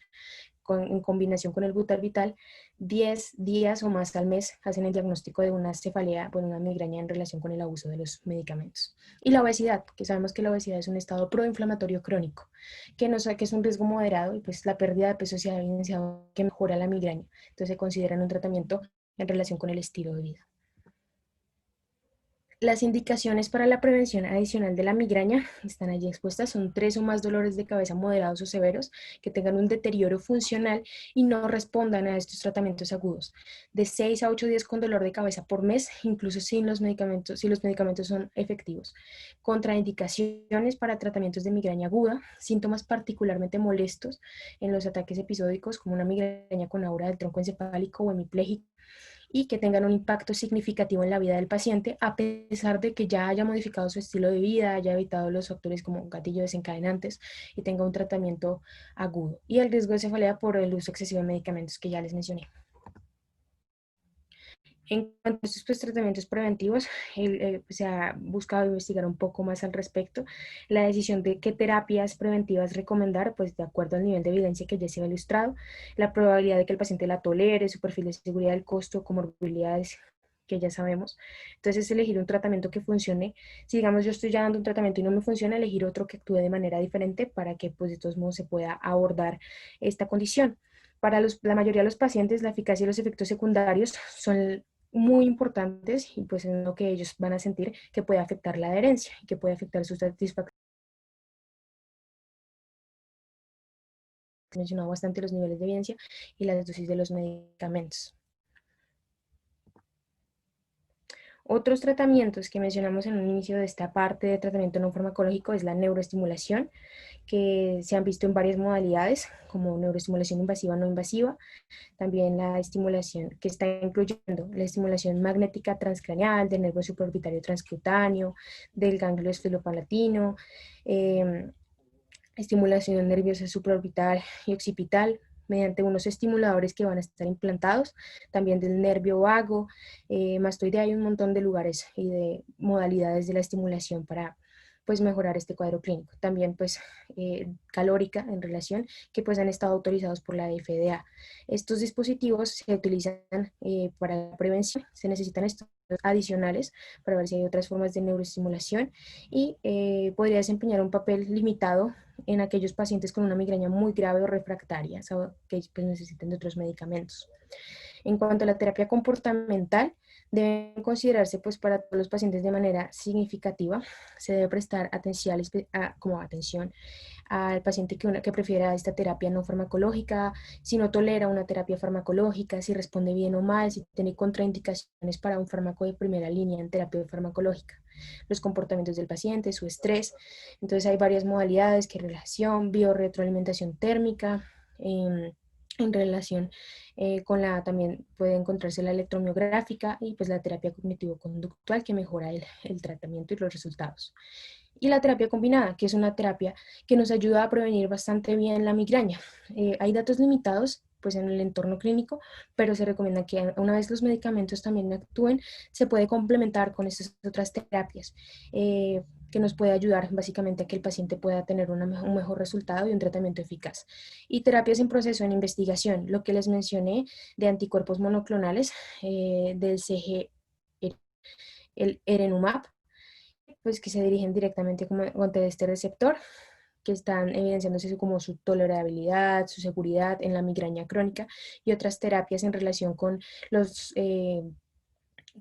en combinación con el butalbital, 10 días o más al mes hacen el diagnóstico de una cefalea, bueno, una migraña en relación con el abuso de los medicamentos. Y la obesidad, que sabemos que la obesidad es un estado proinflamatorio crónico, que es un riesgo moderado y pues la pérdida de peso se ha evidenciado que mejora la migraña. Entonces se considera un tratamiento en relación con el estilo de vida. Las indicaciones para la prevención adicional de la migraña están allí expuestas. Son 3 o más dolores de cabeza moderados o severos que tengan un deterioro funcional y no respondan a estos tratamientos agudos. De 6 a 8 días con dolor de cabeza por mes, incluso sin los medicamentos, si los medicamentos son efectivos. Contraindicaciones para tratamientos de migraña aguda, síntomas particularmente molestos en los ataques episódicos, como una migraña con aura del tronco encefálico o hemipléjico, y que tengan un impacto significativo en la vida del paciente, a pesar de que ya haya modificado su estilo de vida, haya evitado los factores como gatillo desencadenantes y tenga un tratamiento agudo. Y el riesgo de cefalea por el uso excesivo de medicamentos que ya les mencioné. En cuanto a estos tratamientos preventivos, se ha buscado investigar un poco más al respecto. La decisión de qué terapias preventivas recomendar, pues de acuerdo al nivel de evidencia que ya se ha ilustrado, la probabilidad de que el paciente la tolere, su perfil de seguridad del costo, comorbilidades que ya sabemos. Entonces, elegir un tratamiento que funcione. Si digamos yo estoy ya dando un tratamiento y no me funciona, elegir otro que actúe de manera diferente para que pues de todos modos se pueda abordar esta condición. Para la mayoría de los pacientes, la eficacia y los efectos secundarios son muy importantes y pues en lo que ellos van a sentir que puede afectar la adherencia y que puede afectar su satisfacción. He mencionado bastante los niveles de evidencia y las dosis de los medicamentos. Otros tratamientos que mencionamos en un inicio de esta parte de tratamiento no farmacológico es la neuroestimulación, que se han visto en varias modalidades, como neuroestimulación invasiva no invasiva, también la estimulación que está incluyendo la estimulación magnética transcraneal, del nervio supraorbitario transcutáneo, del ganglio esfenopalatino, estimulación nerviosa supraorbital y occipital, mediante unos estimuladores que van a estar implantados, también del nervio vago, mastoidea. Hay un montón de lugares y de modalidades de la estimulación para pues mejorar este cuadro clínico. También pues calórica en relación, que pues han estado autorizados por la FDA. Estos dispositivos se utilizan para la prevención, se necesitan estudios adicionales para ver si hay otras formas de neuroestimulación y podría desempeñar un papel limitado en aquellos pacientes con una migraña muy grave o refractaria, que pues, necesiten de otros medicamentos. En cuanto a la terapia comportamental, deben considerarse pues para todos los pacientes de manera significativa. Se debe prestar atención al paciente que prefiera esta terapia no farmacológica, si no tolera una terapia farmacológica, si responde bien o mal, si tiene contraindicaciones para un fármaco de primera línea en terapia farmacológica, los comportamientos del paciente, su estrés. Entonces hay varias modalidades, que relación, biorretroalimentación térmica, en relación con también puede encontrarse la electromiográfica y pues la terapia cognitivo-conductual, que mejora el tratamiento y los resultados. Y la terapia combinada, que es una terapia que nos ayuda a prevenir bastante bien la migraña. Hay datos limitados pues en el entorno clínico, pero se recomienda que una vez los medicamentos también actúen, se puede complementar con estas otras terapias, que nos puede ayudar básicamente a que el paciente pueda tener un mejor resultado y un tratamiento eficaz. Y terapias en proceso, en investigación, lo que les mencioné de anticuerpos monoclonales, del CG, el Erenumab, pues que se dirigen directamente contra este receptor, que están evidenciándose como su tolerabilidad, su seguridad en la migraña crónica, y otras terapias en relación con los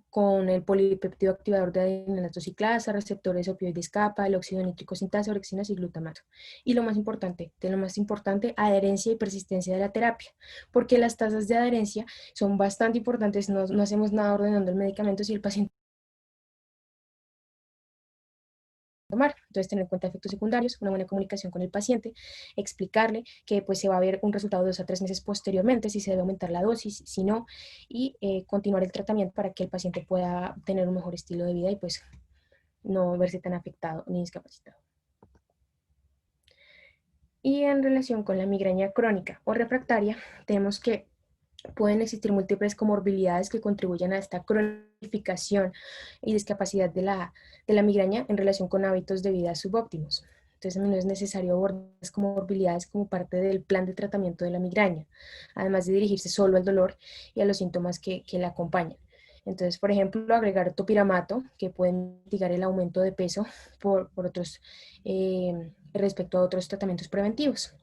con el polipéptido activador de adeninato ciclasa, receptores opioides kappa, el óxido nítrico sintasa, orexinas y glutamato. Y lo más importante, adherencia y persistencia de la terapia, porque las tasas de adherencia son bastante importantes. No hacemos nada ordenando el medicamento si el paciente tomar. Entonces, tener en cuenta efectos secundarios, una buena comunicación con el paciente, explicarle que pues se va a ver un resultado de 2 a 3 meses posteriormente, si se debe aumentar la dosis, si no, y continuar el tratamiento para que el paciente pueda tener un mejor estilo de vida y pues no verse tan afectado ni discapacitado. Y en relación con la migraña crónica o refractaria, tenemos que pueden existir múltiples comorbilidades que contribuyan a esta cronificación y discapacidad de la migraña en relación con hábitos de vida subóptimos. Entonces, no es necesario abordar las comorbilidades como parte del plan de tratamiento de la migraña, además de dirigirse solo al dolor y a los síntomas que la acompañan. Entonces, por ejemplo, agregar topiramato, que puede mitigar el aumento de peso por otros, respecto a otros tratamientos preventivos.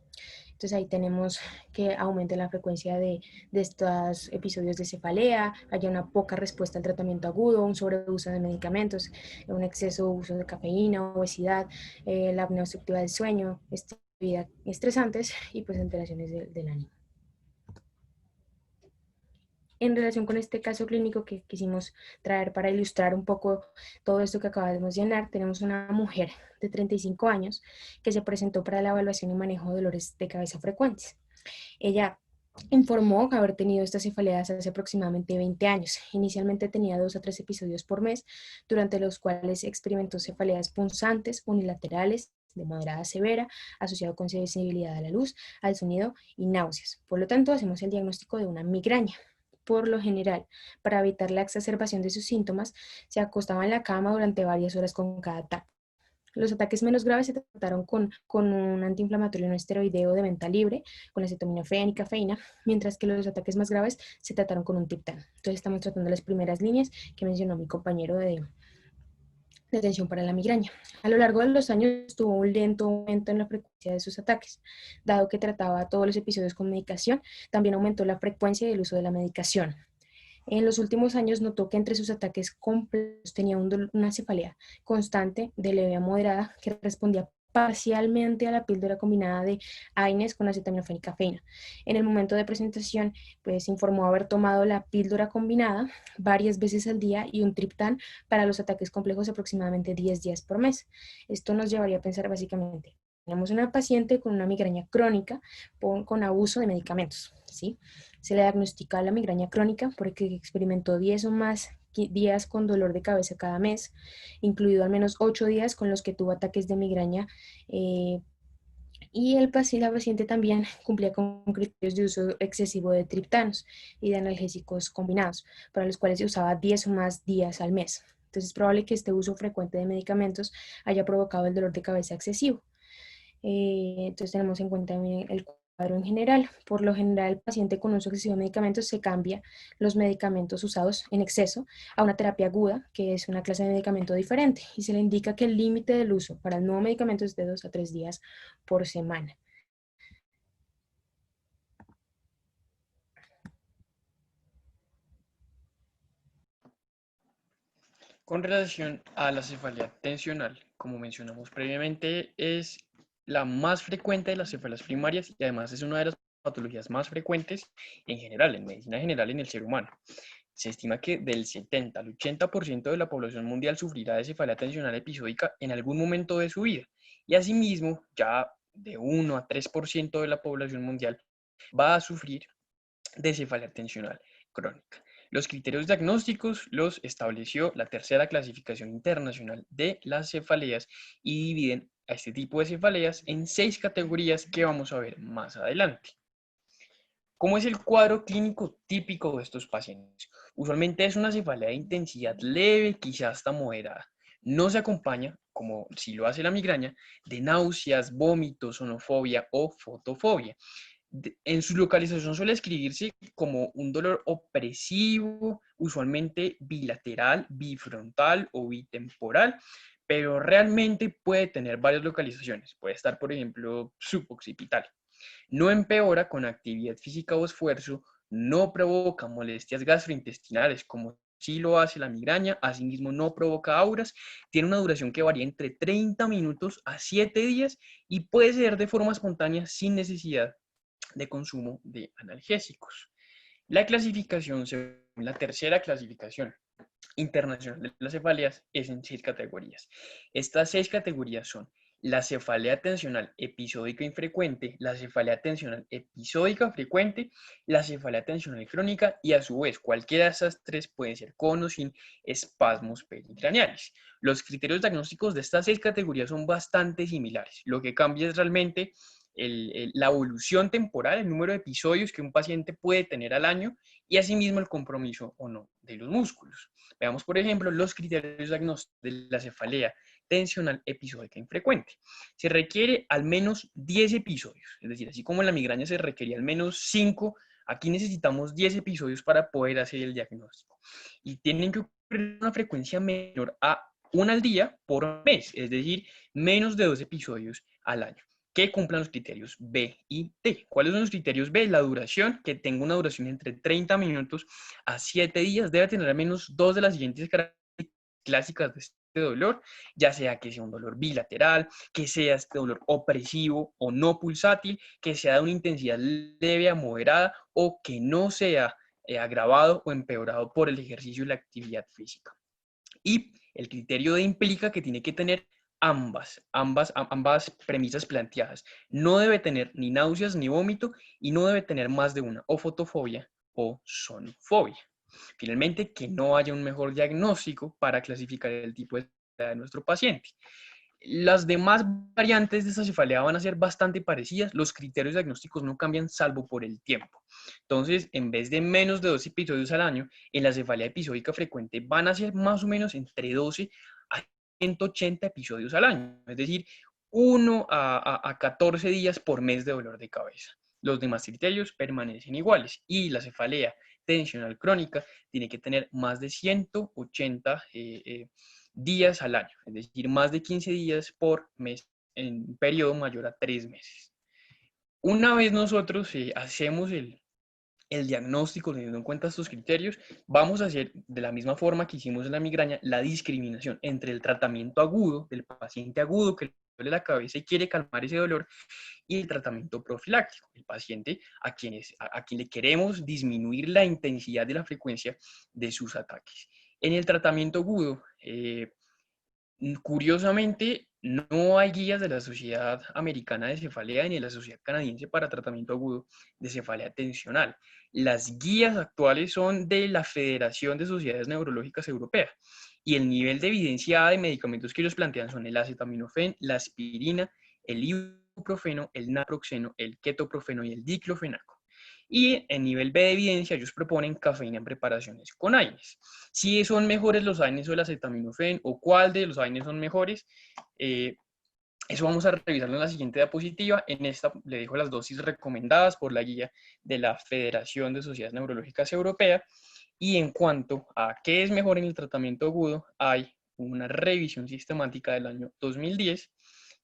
Entonces ahí tenemos que aumente la frecuencia de estos episodios de cefalea, haya una poca respuesta al tratamiento agudo, un sobreuso de medicamentos, un exceso de uso de cafeína, obesidad, la apnea obstructiva del sueño, vida estresantes y pues alteraciones del ánimo. En relación con este caso clínico que quisimos traer para ilustrar un poco todo esto que acabamos de mencionar, tenemos una mujer de 35 años que se presentó para la evaluación y manejo de dolores de cabeza frecuentes. Ella informó haber tenido estas cefaleas hace aproximadamente 20 años. Inicialmente tenía 2 a 3 episodios por mes, durante los cuales experimentó cefaleas punzantes, unilaterales, de moderada a severa, asociado con sensibilidad a la luz, al sonido y náuseas. Por lo tanto, hacemos el diagnóstico de una migraña. Por lo general, para evitar la exacerbación de sus síntomas, se acostaba en la cama durante varias horas con cada ataque. Los ataques menos graves se trataron con un antiinflamatorio no esteroideo de venta libre, con acetaminofén y cafeína, mientras que los ataques más graves se trataron con un triptán. Entonces estamos tratando las primeras líneas que mencionó mi compañero de atención para la migraña. A lo largo de los años tuvo un lento aumento en la frecuencia de sus ataques. Dado que trataba todos los episodios con medicación, también aumentó la frecuencia y el uso de la medicación. En los últimos años notó que entre sus ataques completos tenía una cefalea constante de leve a moderada que respondía parcialmente a la píldora combinada de AINES con acetaminofén y cafeína. En el momento de presentación, pues informó haber tomado la píldora combinada varias veces al día y un triptán para los ataques complejos aproximadamente 10 días por mes. Esto nos llevaría a pensar básicamente, tenemos una paciente con una migraña crónica con abuso de medicamentos, ¿sí? Se le diagnostica la migraña crónica porque experimentó 10 o más días con dolor de cabeza cada mes, incluido al menos 8 días con los que tuvo ataques de migraña, y la paciente también cumplía con criterios de uso excesivo de triptanos y de analgésicos combinados, para los cuales se usaba 10 o más días al mes. Entonces es probable que este uso frecuente de medicamentos haya provocado el dolor de cabeza excesivo. Entonces tenemos en cuenta el cuadro en general. Por lo general, el paciente con uso excesivo de medicamentos se cambia los medicamentos usados en exceso a una terapia aguda, que es una clase de medicamento diferente, y se le indica que el límite del uso para el nuevo medicamento es de 2 a 3 días por semana. Con relación a la cefalea tensional, como mencionamos previamente, es la más frecuente de las cefaleas primarias y además es una de las patologías más frecuentes en general, en medicina general en el ser humano. Se estima que del 70 al 80% de la población mundial sufrirá de cefalea tensional episódica en algún momento de su vida. Y asimismo, ya de 1 a 3% de la población mundial va a sufrir de cefalea tensional crónica. Los criterios diagnósticos los estableció la tercera clasificación internacional de las cefaleas y dividen a este tipo de cefaleas en 6 categorías que vamos a ver más adelante. ¿Cómo es el cuadro clínico típico de estos pacientes? Usualmente es una cefalea de intensidad leve, quizás hasta moderada. No se acompaña, como si lo hace la migraña, de náuseas, vómitos, sonofobia o fotofobia. En su localización suele escribirse como un dolor opresivo, usualmente bilateral, bifrontal o bitemporal, pero realmente puede tener varias localizaciones. Puede estar, por ejemplo, suboccipital. No empeora con actividad física o esfuerzo, no provoca molestias gastrointestinales como sí lo hace la migraña, asimismo no provoca auras, tiene una duración que varía entre 30 minutos a 7 días y puede ser de forma espontánea sin necesidad de consumo de analgésicos. La clasificación, según la tercera clasificación internacional de las cefaleas, es en 6 categorías. Estas 6 categorías son la cefalea tensional episódica infrecuente, la cefalea tensional episódica frecuente, la cefalea tensional crónica y a su vez cualquiera de esas tres pueden ser con o sin espasmos pericraneales. Los criterios diagnósticos de estas 6 categorías son bastante similares. Lo que cambia es realmente la evolución temporal, el número de episodios que un paciente puede tener al año y asimismo el compromiso o no de los músculos. Veamos, por ejemplo, los criterios diagnósticos de la cefalea tensional episódica infrecuente. Se requiere al menos 10 episodios, es decir, así como en la migraña se requería al menos 5, aquí necesitamos 10 episodios para poder hacer el diagnóstico. Y tienen que ocurrir una frecuencia menor a 1 al día por mes, es decir, menos de 2 episodios al año, que cumplan los criterios B y D. ¿Cuáles son los criterios B? La duración, que tenga una duración entre 30 minutos a 7 días, debe tener al menos 2 de las siguientes características clásicas de este dolor, ya sea que sea un dolor bilateral, que sea este dolor opresivo o no pulsátil, que sea de una intensidad leve a moderada o que no sea agravado o empeorado por el ejercicio y la actividad física. Y el criterio D implica que tiene que tener ambas premisas planteadas. No debe tener ni náuseas ni vómito y no debe tener más de una, o fotofobia o sonofobia. Finalmente, que no haya un mejor diagnóstico para clasificar el tipo de cefalea de nuestro paciente. Las demás variantes de esta cefalea van a ser bastante parecidas, los criterios diagnósticos no cambian salvo por el tiempo. Entonces, en vez de menos de 12 episodios al año, en la cefalea episódica frecuente van a ser más o menos entre 12 a 180 episodios al año, es decir, 1 a 14 días por mes de dolor de cabeza. Los demás criterios permanecen iguales y la cefalea tensional crónica tiene que tener más de 180 días al año, es decir, más de 15 días por mes en un periodo mayor a 3 meses. Una vez nosotros hacemos el diagnóstico teniendo en cuenta estos criterios, vamos a hacer de la misma forma que hicimos en la migraña la discriminación entre el tratamiento agudo del paciente agudo que le duele la cabeza y quiere calmar ese dolor y el tratamiento profiláctico, el paciente a quien le queremos disminuir la intensidad de la frecuencia de sus ataques. En el tratamiento agudo, curiosamente, no hay guías de la Sociedad Americana de Cefalea ni de la Sociedad Canadiense para tratamiento agudo de cefalea tensional. Las guías actuales son de la Federación de Sociedades Neurológicas Europeas y el nivel de evidencia de medicamentos que ellos plantean son el acetaminofén, la aspirina, el ibuprofeno, el naproxeno, el ketoprofeno y el diclofenaco. Y en nivel B de evidencia, ellos proponen cafeína en preparaciones con AINES. Si son mejores los AINES o el acetaminofén, o cuál de los AINES son mejores, eso vamos a revisarlo en la siguiente diapositiva. En esta le dejo las dosis recomendadas por la guía de la Federación de Sociedades Neurológicas Europeas. Y en cuanto a qué es mejor en el tratamiento agudo, hay una revisión sistemática del año 2010,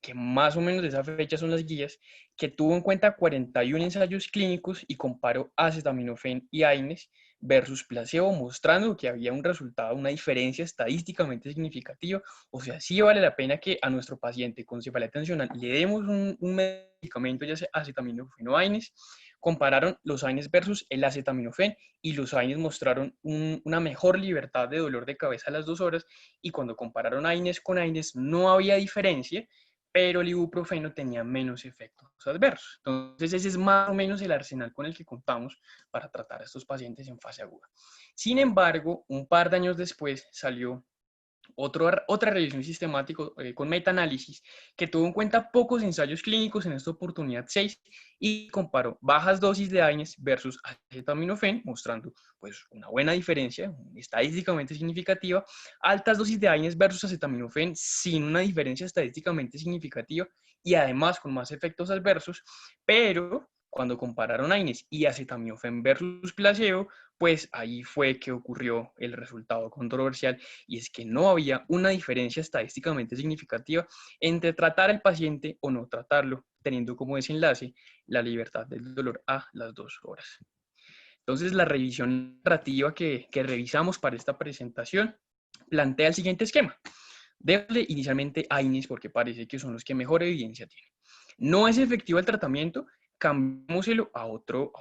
que más o menos de esa fecha son las guías, que tuvo en cuenta 41 ensayos clínicos y comparó acetaminofén y AINES versus placebo, mostrando que había un resultado, una diferencia estadísticamente significativa. O sea, sí vale la pena que a nuestro paciente con cefalea tensional le demos un medicamento, ya sea acetaminofén o AINES. Compararon los AINES versus el acetaminofén y los AINES mostraron una mejor libertad de dolor de cabeza a las 2 horas, y cuando compararon AINES con AINES no había diferencia, pero el ibuprofeno tenía menos efectos adversos. Entonces ese es más o menos el arsenal con el que contamos para tratar a estos pacientes en fase aguda. Sin embargo, un par de años después salió otra revisión sistemática con metaanálisis que tuvo en cuenta pocos ensayos clínicos, en esta oportunidad 6, y comparó bajas dosis de AINES versus acetaminofén, mostrando pues una buena diferencia, estadísticamente significativa, altas dosis de AINES versus acetaminofén sin una diferencia estadísticamente significativa y además con más efectos adversos, pero cuando compararon AINES y acetaminofén versus placebo, pues ahí fue que ocurrió el resultado controversial, y es que no había una diferencia estadísticamente significativa entre tratar al paciente o no tratarlo, teniendo como desenlace la libertad del dolor a las 2 horas. Entonces, la revisión narrativa que revisamos para esta presentación plantea el siguiente esquema. Démosle inicialmente a AINES porque parece que son los que mejor evidencia tienen. No es efectivo el tratamiento, cambiémoselo a otro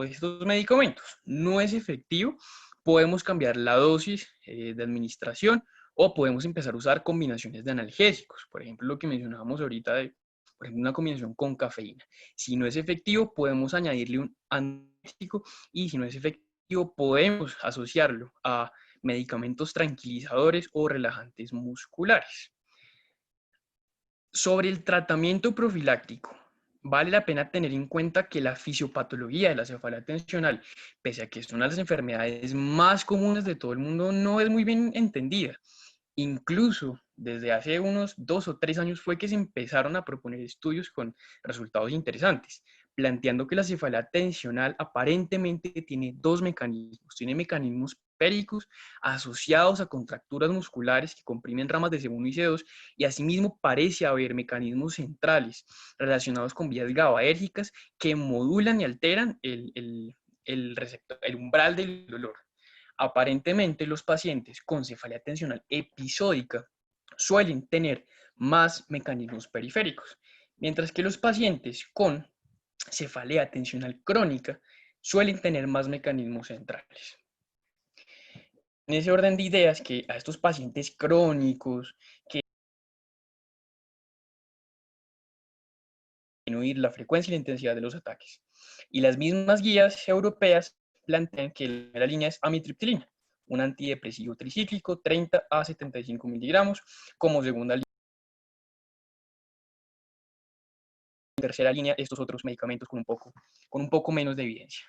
de estos medicamentos. No es efectivo, podemos cambiar la dosis de administración o podemos empezar a usar combinaciones de analgésicos. Por ejemplo, lo que mencionábamos ahorita de por ejemplo, una combinación con cafeína. Si no es efectivo, podemos añadirle un analgésico y si no es efectivo, podemos asociarlo a medicamentos tranquilizadores o relajantes musculares. Sobre el tratamiento profiláctico, vale la pena tener en cuenta que la fisiopatología de la cefalea tensional, pese a que es una de las enfermedades más comunes de todo el mundo, no es muy bien entendida. Incluso desde hace unos 2 o 3 años fue que se empezaron a proponer estudios con resultados interesantes, planteando que la cefalea tensional aparentemente tiene dos mecanismos. Tiene mecanismos péricos asociados a contracturas musculares que comprimen ramas de C1 y C2 y asimismo parece haber mecanismos centrales relacionados con vías GABAérgicas que modulan y alteran el umbral del dolor. Aparentemente, los pacientes con cefalea tensional episódica suelen tener más mecanismos periféricos, mientras que los pacientes con cefalea tensional crónica suelen tener más mecanismos centrales. En ese orden de ideas, que a estos pacientes crónicos, que disminuir la frecuencia y la intensidad de los ataques. Y las mismas guías europeas plantean que la primera línea es amitriptilina, un antidepresivo tricíclico, 30 a 75 miligramos, como segunda línea. En tercera línea, estos otros medicamentos con un poco menos de evidencia.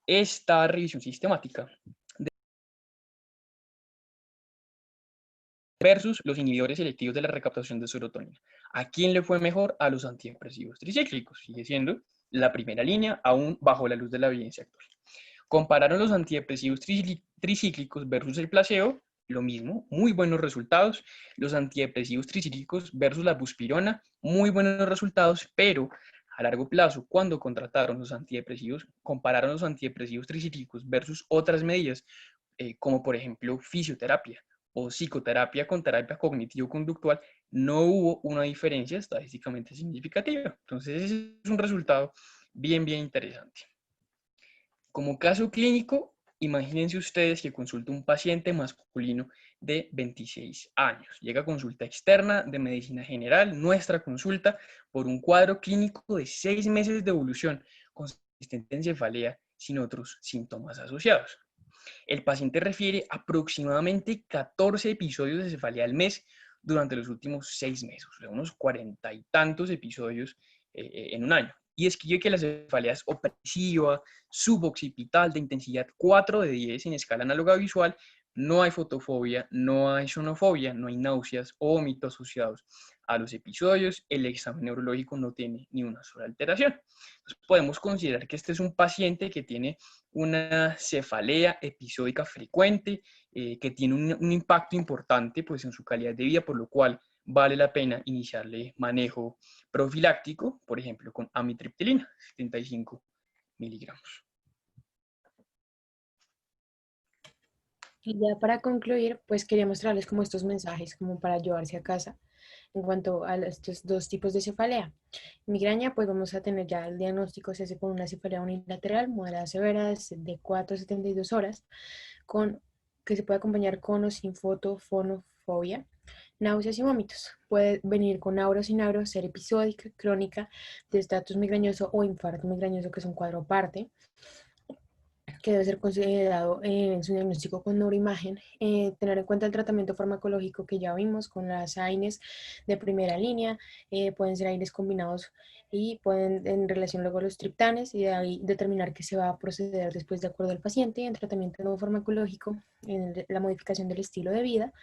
Esta revisión sistemática versus los inhibidores selectivos de la recaptación de serotonina. ¿A quién le fue mejor? A los antidepresivos tricíclicos. Sigue siendo la primera línea, aún bajo la luz de la evidencia actual. Compararon los antidepresivos tricíclicos versus el placebo, lo mismo, muy buenos resultados. Los antidepresivos tricíclicos versus la buspirona, muy buenos resultados, pero a largo plazo, cuando contrataron los antidepresivos, compararon los antidepresivos tricíclicos versus otras medidas, como por ejemplo fisioterapia o psicoterapia con terapia cognitivo-conductual, no hubo una diferencia estadísticamente significativa. Entonces, ese es un resultado bien interesante. Como caso clínico, imagínense ustedes que consulta un paciente masculino de 26 años. Llega a consulta externa de medicina general, nuestra consulta, por un cuadro clínico de 6 meses de evolución consistente en cefalea sin otros síntomas asociados. El paciente refiere aproximadamente 14 episodios de cefalea al mes durante los últimos 6 meses, o sea, unos 40 y tantos episodios en un año. Y escribe que la cefalea es opresiva, suboccipital, de intensidad 4 de 10 en escala análoga visual. No hay fotofobia, no hay sonofobia, no hay náuseas o vómitos asociados a los episodios. El examen neurológico no tiene ni una sola alteración. Entonces, podemos considerar que este es un paciente que tiene una cefalea episódica frecuente, que tiene un impacto importante pues, en su calidad de vida, por lo cual vale la pena iniciarle manejo profiláctico, por ejemplo, con amitriptilina, 75 miligramos. Y ya para concluir, pues quería mostrarles como estos mensajes, como para llevarse a casa, en cuanto a estos dos tipos de cefalea. Migraña, pues vamos a tener ya el diagnóstico, se hace con una cefalea unilateral, moderada severa, de 4 a 72 horas, que se puede acompañar con o sin fotofonofobia, náuseas y vómitos. Puede venir con aura o sin aura, ser episódica, crónica, de estatus migrañoso o infarto migrañoso, que es un cuadro aparte, que debe ser considerado en su diagnóstico con neuroimagen, tener en cuenta el tratamiento farmacológico que ya vimos con las AINES de primera línea, pueden ser AINES combinados y pueden en relación luego a los triptanes y de ahí determinar qué se va a proceder después de acuerdo al paciente en tratamiento nuevo farmacológico, en la modificación del estilo de vida,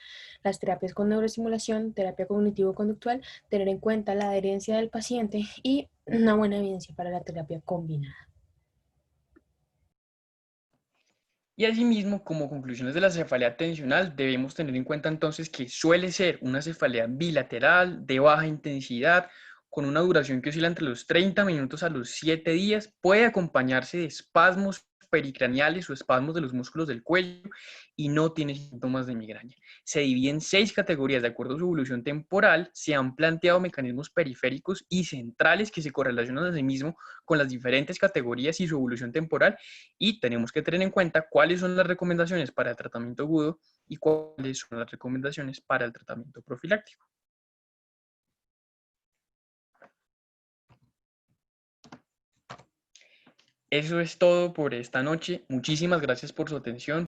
las terapias con neuroestimulación, terapia cognitivo-conductual, tener en cuenta la adherencia del paciente y una buena evidencia para la terapia combinada. Y asimismo, como conclusiones de la cefalea tensional, debemos tener en cuenta entonces que suele ser una cefalea bilateral, de baja intensidad, con una duración que oscila entre los 30 minutos a los 7 días, puede acompañarse de espasmos pericraneales o espasmos de los músculos del cuello y no tiene síntomas de migraña. Se divide en 6 categorías de acuerdo a su evolución temporal. Se han planteado mecanismos periféricos y centrales que se correlacionan a sí mismo con las diferentes categorías y su evolución temporal, y tenemos que tener en cuenta cuáles son las recomendaciones para el tratamiento agudo y cuáles son las recomendaciones para el tratamiento profiláctico. Eso es todo por esta noche. Muchísimas gracias por su atención.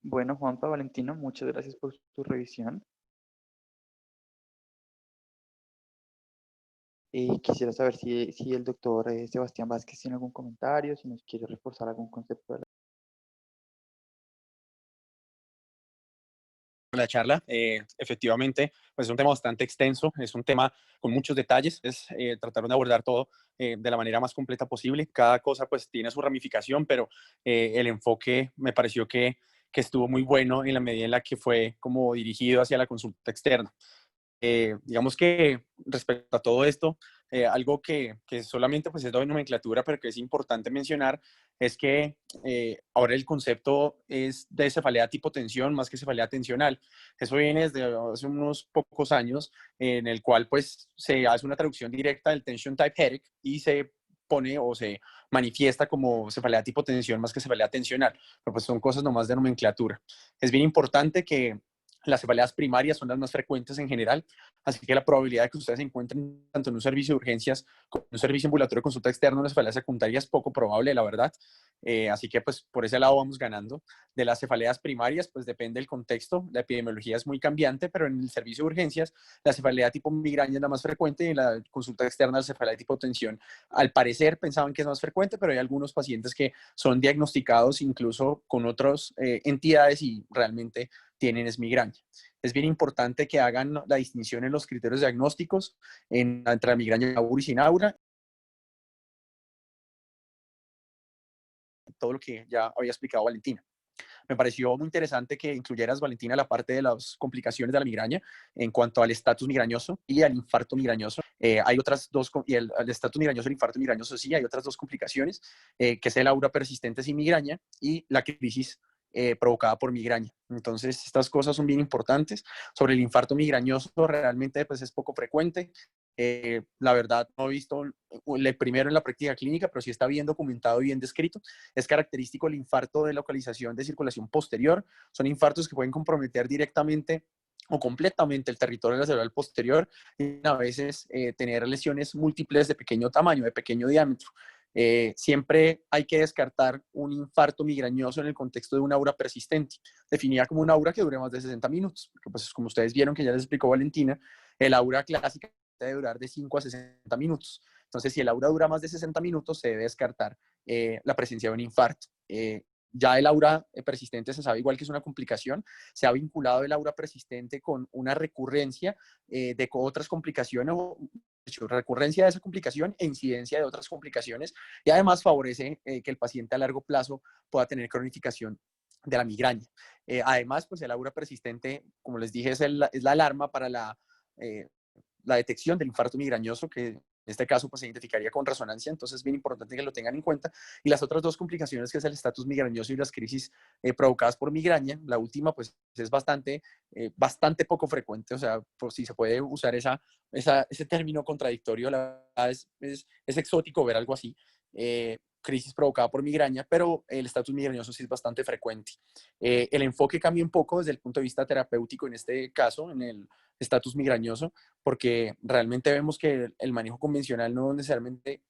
Bueno, Juanpa, Valentino, muchas gracias por tu revisión. Quisiera saber si el doctor Sebastián Vázquez tiene algún comentario, si nos quiere reforzar algún concepto de la charla. Efectivamente, pues es un tema bastante extenso, es un tema con muchos detalles, es tratar de abordar todo de la manera más completa posible. Cada cosa pues tiene su ramificación, pero el enfoque me pareció que estuvo muy bueno en la medida en la que fue como dirigido hacia la consulta externa. Digamos que respecto a todo esto, algo que solamente pues es de nomenclatura, pero que es importante mencionar, es que ahora el concepto es de cefalea tipo tensión más que cefalea tensional. Eso viene desde hace unos pocos años, en el cual pues se hace una traducción directa del tension type headache y se pone o se manifiesta como cefalea tipo tensión más que cefalea tensional, pero pues son cosas nomás de nomenclatura. Es bien importante que las cefaleas primarias son las más frecuentes en general, así que la probabilidad de que ustedes se encuentren tanto en un servicio de urgencias como en un servicio ambulatorio de consulta externa, una cefalea secundaria es poco probable, la verdad. Así que pues por ese lado vamos ganando. De las cefaleas primarias, pues depende del contexto, la epidemiología es muy cambiante, pero en el servicio de urgencias la cefalea tipo migraña es la más frecuente y en la consulta externa la cefalea tipo tensión, al parecer pensaban que es más frecuente, pero hay algunos pacientes que son diagnosticados incluso con otras entidades y realmente tienen es migraña. Es bien importante que hagan la distinción en los criterios diagnósticos entre la migraña aura y sin aura. Todo lo que ya había explicado Valentina. Me pareció muy interesante que incluyeras, Valentina, la parte de las complicaciones de la migraña en cuanto al estatus migrañoso y al infarto migrañoso. Hay otras dos, y el estatus migrañoso y el infarto migrañoso sí, hay otras dos complicaciones, que es el aura persistente sin migraña y la crisis provocada por migraña. Entonces, estas cosas son bien importantes. Sobre el infarto migrañoso, realmente pues, es poco frecuente. La verdad, no he visto el primero en la práctica clínica, pero sí está bien documentado y bien descrito. Es característico el infarto de localización de circulación posterior. Son infartos que pueden comprometer directamente o completamente el territorio de la cerebral posterior y a veces tener lesiones múltiples de pequeño tamaño, de pequeño diámetro. Siempre hay que descartar un infarto migrañoso en el contexto de una aura persistente, definida como una aura que dure más de 60 minutos, porque pues como ustedes vieron que ya les explicó Valentina, el aura clásica debe durar de 5 a 60 minutos. Entonces, si el aura dura más de 60 minutos, se debe descartar la presencia de un infarto. Ya el aura persistente se sabe igual que es una complicación, se ha vinculado el aura persistente con una recurrencia de otras complicaciones, o recurrencia de esa complicación e incidencia de otras complicaciones, y además favorece que el paciente a largo plazo pueda tener cronificación de la migraña. Además, pues el aura persistente, como les dije, es la alarma para la detección del infarto migrañoso, que en este caso pues, se identificaría con resonancia, entonces es bien importante que lo tengan en cuenta. Y las otras dos complicaciones, que es el estatus migrañoso y las crisis provocadas por migraña, la última pues es bastante poco frecuente, o sea, por si se puede usar ese término contradictorio, la verdad es exótico ver algo así. Crisis provocada por migraña, pero el estatus migrañoso sí es bastante frecuente. El enfoque cambia un poco desde el punto de vista terapéutico en este caso, en el estatus migrañoso, porque realmente vemos que el manejo convencional no necesariamente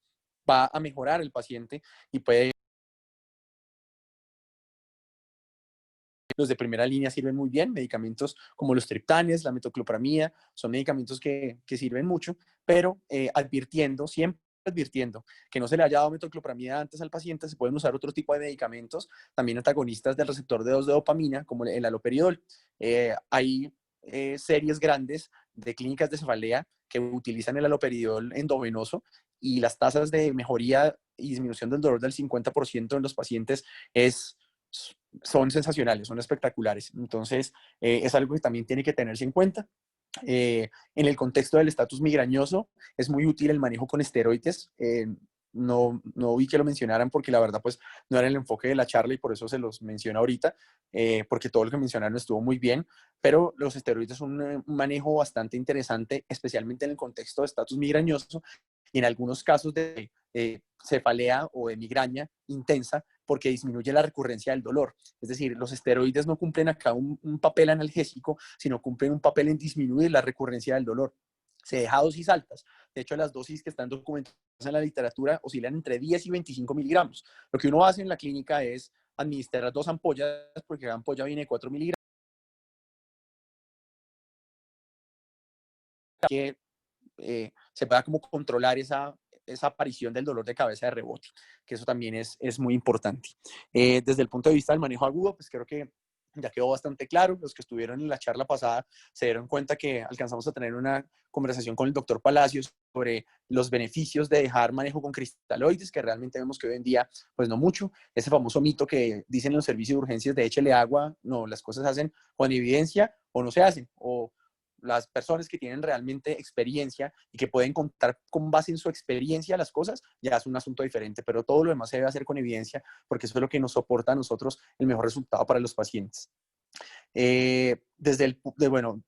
va a mejorar el paciente y puede... Los de primera línea sirven muy bien, medicamentos como los triptanes, la metoclopramida, son medicamentos que sirven mucho, pero siempre advirtiendo que no se le haya dado metoclopramida antes al paciente, se pueden usar otro tipo de medicamentos, también antagonistas del receptor de 2 de dopamina, como el haloperidol. Hay series grandes de clínicas de cefalea que utilizan el haloperidol endovenoso y las tasas de mejoría y disminución del dolor del 50% en los pacientes son sensacionales, son espectaculares. Entonces, es algo que también tiene que tenerse en cuenta. En el contexto del estatus migrañoso, es muy útil el manejo con esteroides. No vi que lo mencionaran porque la verdad pues no era el enfoque de la charla y por eso se los menciono ahorita, porque todo lo que mencionaron estuvo muy bien, pero los esteroides son un manejo bastante interesante, especialmente en el contexto de estatus migrañoso y en algunos casos de cefalea o de migraña intensa, porque disminuye la recurrencia del dolor. Es decir, los esteroides no cumplen acá un papel analgésico, sino cumplen un papel en disminuir la recurrencia del dolor. Se deja dosis altas. De hecho, las dosis que están documentadas en la literatura oscilan entre 10 y 25 miligramos. Lo que uno hace en la clínica es administrar 2 ampollas, porque cada ampolla viene de 4 miligramos, que se pueda como controlar esa aparición del dolor de cabeza de rebote, que eso también es muy importante. Desde el punto de vista del manejo agudo, pues creo que ya quedó bastante claro. Los que estuvieron en la charla pasada se dieron cuenta que alcanzamos a tener una conversación con el doctor Palacios sobre los beneficios de dejar manejo con cristaloides, que realmente vemos que hoy en día, pues no mucho. Ese famoso mito que dicen en los servicios de urgencias de échele agua, no, las cosas se hacen con evidencia o no se hacen, o las personas que tienen realmente experiencia y que pueden contar con base en su experiencia las cosas, ya es un asunto diferente, pero todo lo demás se debe hacer con evidencia porque eso es lo que nos soporta a nosotros el mejor resultado para los pacientes. Bueno,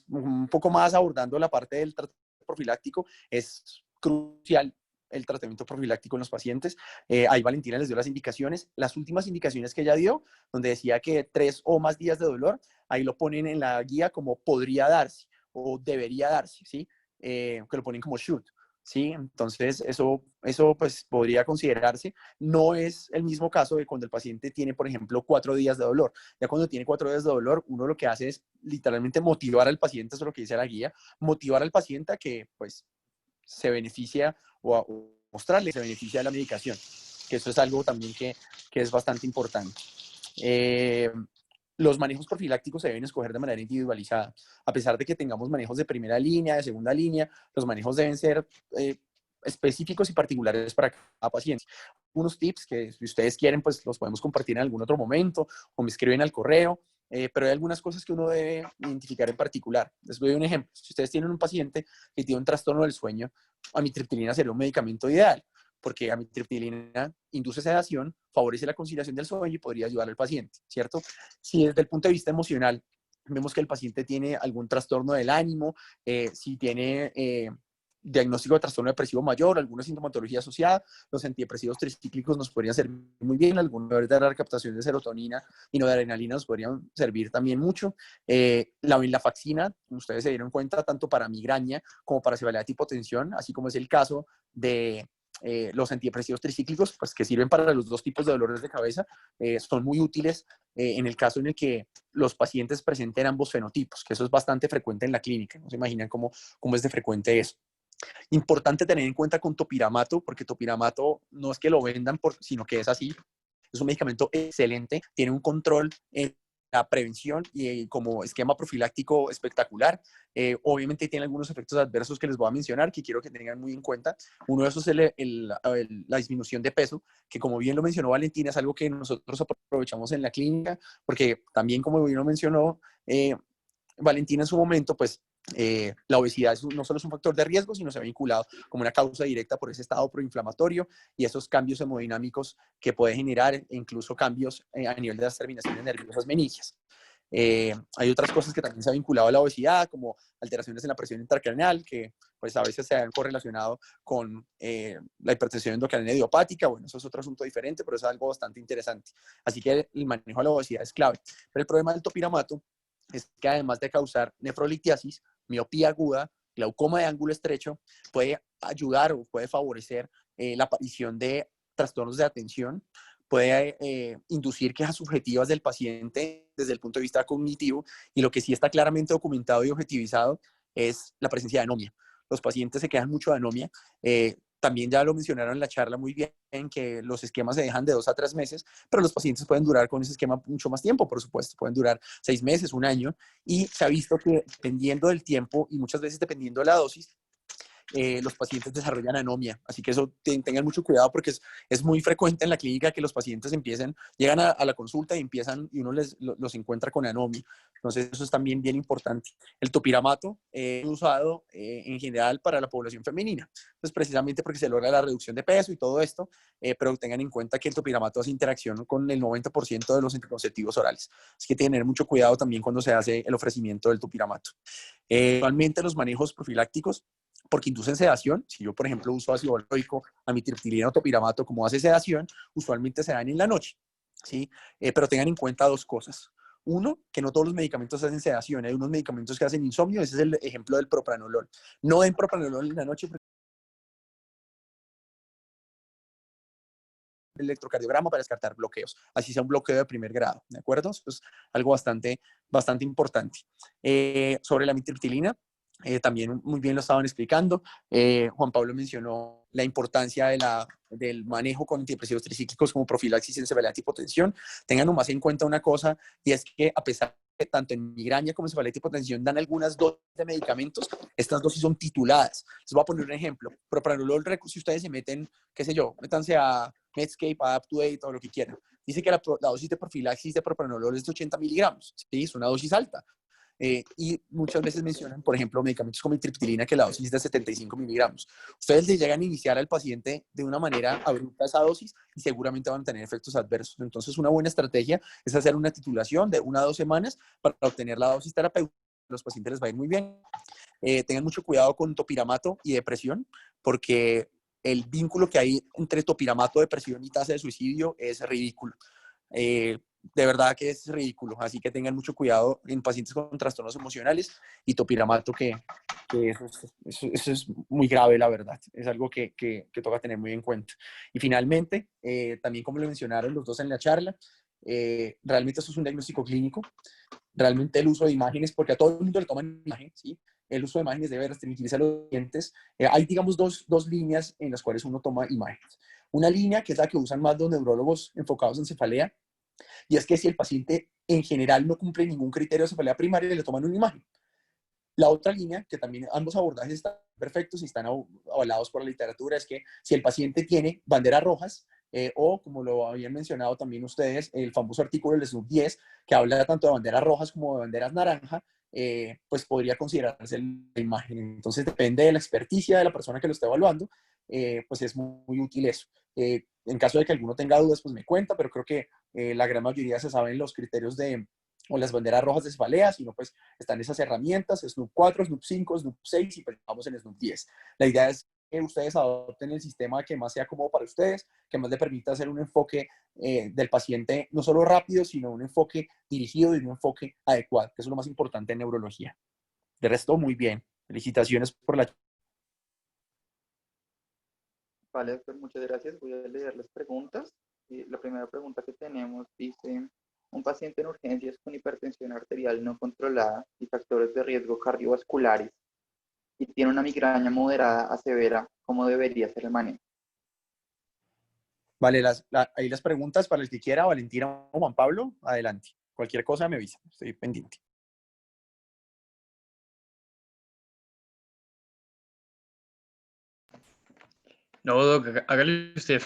un poco más abordando la parte del tratamiento profiláctico, es crucial el tratamiento profiláctico en los pacientes. Ahí Valentina les dio las indicaciones. Las últimas indicaciones que ella dio, donde decía que 3 o más días de dolor, ahí lo ponen en la guía como podría darse o debería darse, ¿sí? Que lo ponen como should, ¿sí? Entonces, eso pues podría considerarse. No es el mismo caso de cuando el paciente tiene, por ejemplo, 4 días de dolor. Ya cuando tiene 4 días de dolor, uno lo que hace es literalmente motivar al paciente, eso es lo que dice la guía, motivar al paciente a que, pues, se beneficia o mostrarle que se beneficia de la medicación, que eso es algo también que es bastante importante. Los manejos profilácticos se deben escoger de manera individualizada. A pesar de que tengamos manejos de primera línea, de segunda línea, los manejos deben ser específicos y particulares para cada paciente. Unos tips que si ustedes quieren, pues los podemos compartir en algún otro momento o me escriben al correo. Pero hay algunas cosas que uno debe identificar en particular. Les doy un ejemplo. Si ustedes tienen un paciente que tiene un trastorno del sueño, amitriptilina sería un medicamento ideal, porque amitriptilina induce sedación, favorece la conciliación del sueño y podría ayudar al paciente, ¿cierto? Si desde el punto de vista emocional vemos que el paciente tiene algún trastorno del ánimo, si tiene diagnóstico de trastorno depresivo mayor, alguna sintomatología asociada, los antidepresivos tricíclicos nos podrían servir muy bien, algunos de la captación de serotonina y noradrenalina nos podrían servir también mucho. La venlafaxina, ustedes se dieron cuenta, tanto para migraña como para cefalea tipo tensión, así como es el caso de los antidepresivos tricíclicos, pues que sirven para los 2 tipos de dolores de cabeza, son muy útiles en el caso en el que los pacientes presenten ambos fenotipos, que eso es bastante frecuente en la clínica. No se imaginan cómo es de frecuente eso. Importante tener en cuenta con topiramato, porque topiramato no es que lo vendan, sino que es así. Es un medicamento excelente, tiene un control en la prevención y como esquema profiláctico espectacular. Obviamente tiene algunos efectos adversos que les voy a mencionar, que quiero que tengan muy en cuenta. Uno de esos es la disminución de peso, que como bien lo mencionó Valentina, es algo que nosotros aprovechamos en la clínica, porque también como bien lo mencionó Valentina en su momento, pues la obesidad no solo es un factor de riesgo, sino se ha vinculado como una causa directa por ese estado proinflamatorio y esos cambios hemodinámicos que puede generar, incluso cambios a nivel de las terminaciones nerviosas meningias. Hay otras cosas que también se han vinculado a la obesidad, como alteraciones en la presión intracraneal, que pues a veces se han correlacionado con la hipertensión endocraneal idiopática. Bueno, eso es otro asunto diferente, pero es algo bastante interesante. Así que el manejo de la obesidad es clave. Pero el problema del topiramato es que además de causar nefrolitiasis, miopía aguda, glaucoma de ángulo estrecho, puede ayudar o puede favorecer la aparición de trastornos de atención, puede inducir quejas subjetivas del paciente desde el punto de vista cognitivo, y lo que sí está claramente documentado y objetivizado es la presencia de anomia. Los pacientes se quejan mucho de anomia. También ya lo mencionaron en la charla muy bien, que los esquemas se dejan de 2 a 3 meses, pero los pacientes pueden durar con ese esquema mucho más tiempo, por supuesto, pueden durar 6 meses, un año, y se ha visto que dependiendo del tiempo y muchas veces dependiendo de la dosis, los pacientes desarrollan anomia. Así que eso tengan mucho cuidado porque es muy frecuente en la clínica que los pacientes llegan a la consulta y uno los encuentra con anomia. Entonces eso es también bien importante. El topiramato es usado en general para la población femenina, pues precisamente porque se logra la reducción de peso y todo esto, pero tengan en cuenta que el topiramato hace interacción con el 90% de los anticonceptivos orales. Así que tener mucho cuidado también cuando se hace el ofrecimiento del topiramato. Actualmente los manejos profilácticos, porque inducen sedación, si yo por ejemplo uso ácido valproico, amitriptilina o topiramato como hace sedación, usualmente se dan en la noche, ¿sí? Pero tengan en cuenta dos cosas. Uno, que no todos los medicamentos hacen sedación, hay unos medicamentos que hacen insomnio, ese es el ejemplo del propranolol. No den propranolol en la noche porque el electrocardiograma para descartar bloqueos, así sea un bloqueo de primer grado, ¿de acuerdo? Eso es algo bastante importante. Sobre la mitriptilina, también muy bien lo estaban explicando. Juan Pablo mencionó la importancia del manejo con antidepresivos tricíclicos como profilaxis en cefalea y hipotensión. Tengan nomás en cuenta una cosa, y es que a pesar de que tanto en migraña como en cefalea y hipotensión dan algunas dosis de medicamentos, estas dosis son tituladas. Les voy a poner un ejemplo. Propranolol, si ustedes se meten, qué sé yo, métanse a Medscape, a UpToDate o lo que quieran. Dice que la dosis de profilaxis de propranolol es de 80 miligramos. Sí, es una dosis alta. Y muchas veces mencionan, por ejemplo, medicamentos como triptilina, que la dosis es de 75 miligramos. Ustedes le llegan a iniciar al paciente de una manera abrupta esa dosis y seguramente van a tener efectos adversos. Entonces, una buena estrategia es hacer una titulación de 1 a 2 semanas para obtener la dosis terapéutica. A los pacientes les va a ir muy bien. Tengan mucho cuidado con topiramato y depresión, porque el vínculo que hay entre topiramato, depresión y tasa de suicidio es ridículo. De verdad que es ridículo, así que tengan mucho cuidado en pacientes con trastornos emocionales y topiramato, que eso es muy grave, la verdad. Es algo que toca tener muy en cuenta. Y finalmente, también como lo mencionaron los dos en la charla, realmente esto es un diagnóstico clínico. Realmente el uso de imágenes, porque a todo el mundo le toman imágenes, ¿sí? El uso de imágenes debe restringirse a los dientes. Hay, digamos, dos líneas en las cuales uno toma imágenes. Una línea que es la que usan más los neurólogos enfocados en cefalea, y es que si el paciente en general no cumple ningún criterio de cefalea primaria, le toman una imagen. La otra línea, que también ambos abordajes están perfectos y están avalados por la literatura, es que si el paciente tiene banderas rojas, o como lo habían mencionado también ustedes, el famoso artículo del SNUP 10, que habla tanto de banderas rojas como de banderas naranja, pues podría considerarse la imagen. Entonces depende de la experticia de la persona que lo esté evaluando, pues es muy útil eso. En caso de que alguno tenga dudas, pues me cuenta, pero creo que la gran mayoría se saben los criterios o las banderas rojas de cefalea, sino pues están esas herramientas, SNUP 4, SNUP 5, SNUP 6 y pues vamos en SNUP 10. La idea es que ustedes adopten el sistema que más sea cómodo para ustedes, que más le permita hacer un enfoque del paciente no solo rápido, sino un enfoque dirigido y un enfoque adecuado, que es lo más importante en neurología. De resto, muy bien. Felicitaciones por la... Vale, doctor, muchas gracias. Voy a leer las preguntas. Y la primera pregunta que tenemos dice, un paciente en urgencias con hipertensión arterial no controlada y factores de riesgo cardiovasculares y tiene una migraña moderada a severa, ¿cómo debería ser el manejo? Vale, ahí las preguntas para el que quiera, Valentina o Juan Pablo, adelante. Cualquier cosa me avisa, estoy pendiente. No, Doc, hágale usted.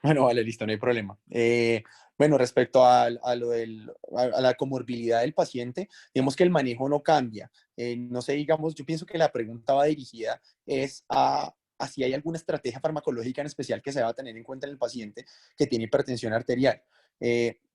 Bueno, vale, listo, no hay problema. Bueno, respecto a la comorbilidad del paciente, digamos que el manejo no cambia. No sé, digamos, yo pienso que la pregunta va dirigida es a si hay alguna estrategia farmacológica en especial que se va a tener en cuenta en el paciente que tiene hipertensión arterial.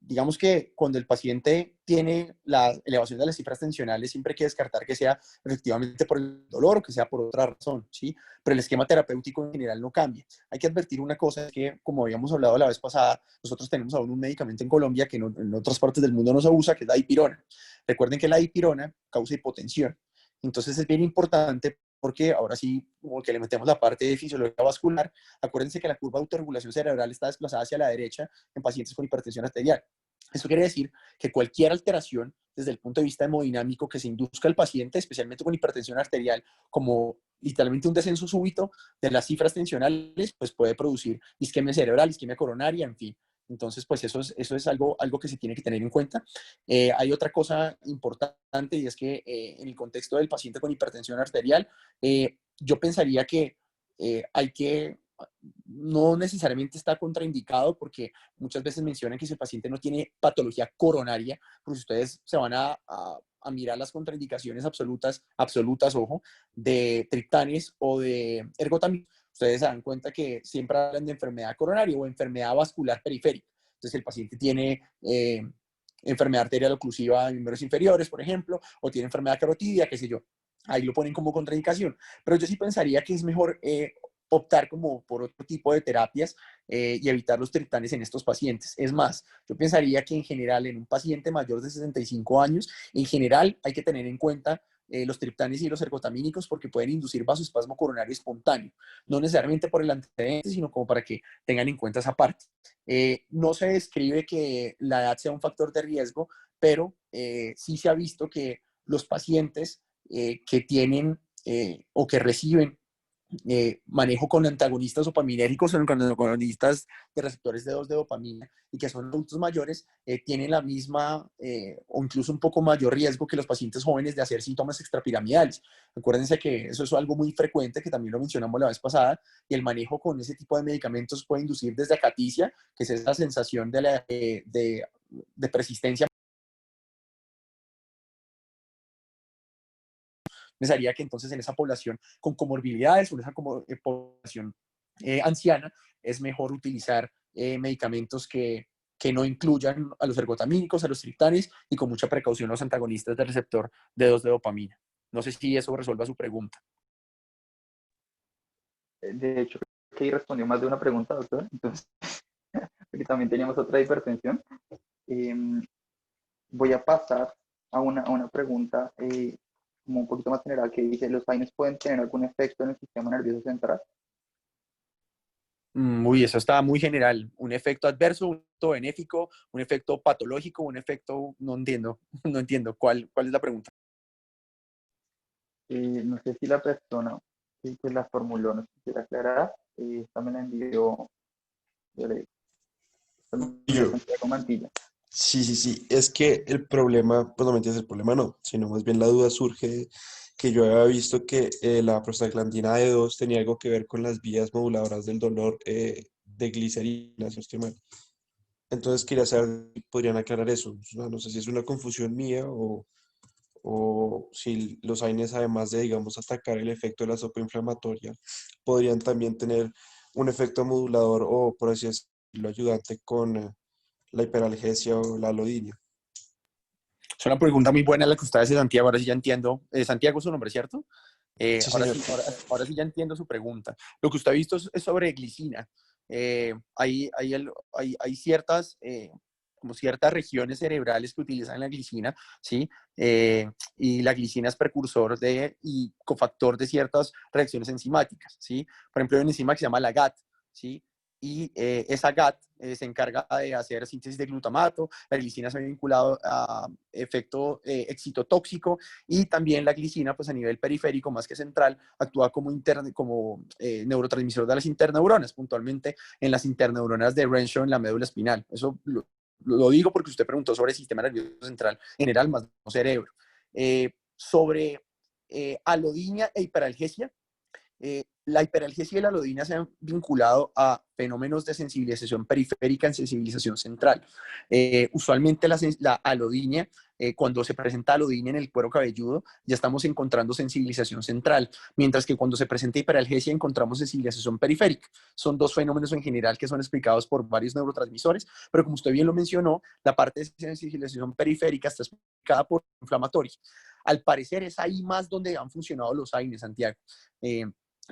Digamos que cuando el paciente tiene la elevación de las cifras tensionales, siempre hay que descartar que sea efectivamente por el dolor o que sea por otra razón, ¿sí? Pero el esquema terapéutico en general no cambia. Hay que advertir una cosa, es que como habíamos hablado la vez pasada, nosotros tenemos aún un medicamento en Colombia que en otras partes del mundo no se usa, que es la dipirona. Recuerden que la dipirona causa hipotensión. Entonces es bien importante porque ahora sí, como que le metemos la parte de fisiología vascular. Acuérdense que la curva de autorregulación cerebral está desplazada hacia la derecha en pacientes con hipertensión arterial. Eso quiere decir que cualquier alteración desde el punto de vista hemodinámico que se induzca al paciente, especialmente con hipertensión arterial, como literalmente un descenso súbito de las cifras tensionales, pues puede producir isquemia cerebral, isquemia coronaria, en fin. Entonces, pues eso es algo que se tiene que tener en cuenta. Hay otra cosa importante y es que en el contexto del paciente con hipertensión arterial, yo pensaría que hay que, no necesariamente está contraindicado porque muchas veces mencionan que si el paciente no tiene patología coronaria, pues ustedes se van a mirar las contraindicaciones absolutas, ojo, de triptanes o de ergotamina. Ustedes se dan cuenta que siempre hablan de enfermedad coronaria o enfermedad vascular periférica. Entonces, el paciente tiene enfermedad arterial oclusiva de miembros inferiores, por ejemplo, o tiene enfermedad carotidia, qué sé yo. Ahí lo ponen como contraindicación. Pero yo sí pensaría que es mejor optar como por otro tipo de terapias y evitar los triptanes en estos pacientes. Es más, yo pensaría que en general en un paciente mayor de 65 años, en general hay que tener en cuenta los triptanes y los ergotamínicos porque pueden inducir vasoespasmo coronario espontáneo, no necesariamente por el antecedente, sino como para que tengan en cuenta esa parte. No se describe que la edad sea un factor de riesgo, pero sí se ha visto que los pacientes que tienen o que reciben manejo con antagonistas dopaminérgicos o con antagonistas de receptores de 2 de dopamina y que son adultos mayores, tienen la misma o incluso un poco mayor riesgo que los pacientes jóvenes de hacer síntomas extrapiramidales. Acuérdense que eso es algo muy frecuente, que también lo mencionamos la vez pasada, y el manejo con ese tipo de medicamentos puede inducir desde acaticia, que es esa sensación de persistencia. Pensaría que entonces en esa población con comorbilidades o en esa población anciana es mejor utilizar medicamentos que no incluyan a los ergotamínicos, a los triptanes y con mucha precaución los antagonistas del receptor de 2 de dopamina. No sé si eso resuelva su pregunta. De hecho, creo que ahí respondió más de una pregunta, doctor. Entonces, porque también teníamos otra hipertensión. Voy a pasar a una pregunta como un poquito más general que dice, ¿los AINES pueden tener algún efecto en el sistema nervioso central? Uy, eso está muy general. Un efecto adverso, un efecto benéfico, un efecto patológico, un efecto, no entiendo, no entiendo. ¿Cuál es la pregunta? No sé si la persona que la formuló nos quisiera aclarar. Esta me la envió, yo le digo, esta me la envió Yo, Santiago Mantilla. sí, sí, sí. Es que el problema, pues no me entiendes, el problema no, sino más bien la duda surge que yo había visto que la prostaglandina E2 tenía algo que ver con las vías moduladoras del dolor de glicerina, si no estoy mal. Entonces quería saber si podrían aclarar eso. O sea, no sé si es una confusión mía o si los AINES, además de, digamos, atacar el efecto de la sopa inflamatoria, podrían también tener un efecto modulador o, por así decirlo, ayudante con la hiperalgesia o la alodinia. Es una pregunta muy buena la que usted hace, Santiago. Ahora sí ya entiendo. Santiago es su nombre, ¿cierto? Sí, señor. Ahora sí ya entiendo su pregunta. Lo que usted ha visto es sobre glicina. Hay ciertas, como ciertas regiones cerebrales que utilizan la glicina, ¿sí? Y la glicina es precursor y cofactor de ciertas reacciones enzimáticas, ¿sí? Por ejemplo, hay una enzima que se llama la GAT, ¿sí? Y esa GAT se encarga de hacer síntesis de glutamato. La glicina se ha vinculado a efecto excitotóxico y también la glicina, pues a nivel periférico, más que central, actúa como neurotransmisor de las interneuronas, puntualmente en las interneuronas de Renshaw en la médula espinal. Eso lo digo porque usted preguntó sobre el sistema nervioso central general, más no cerebro. Sobre alodinia e hiperalgesia, la hiperalgesia y la alodina se han vinculado a fenómenos de sensibilización periférica en sensibilización central. Usualmente la alodinia, cuando se presenta alodinia en el cuero cabelludo, ya estamos encontrando sensibilización central, mientras que cuando se presenta hiperalgesia encontramos sensibilización periférica. Son dos fenómenos en general que son explicados por varios neurotransmisores, pero como usted bien lo mencionó, la parte de sensibilización periférica está explicada por inflamatoria. Al parecer es ahí más donde han funcionado los AINES, Santiago.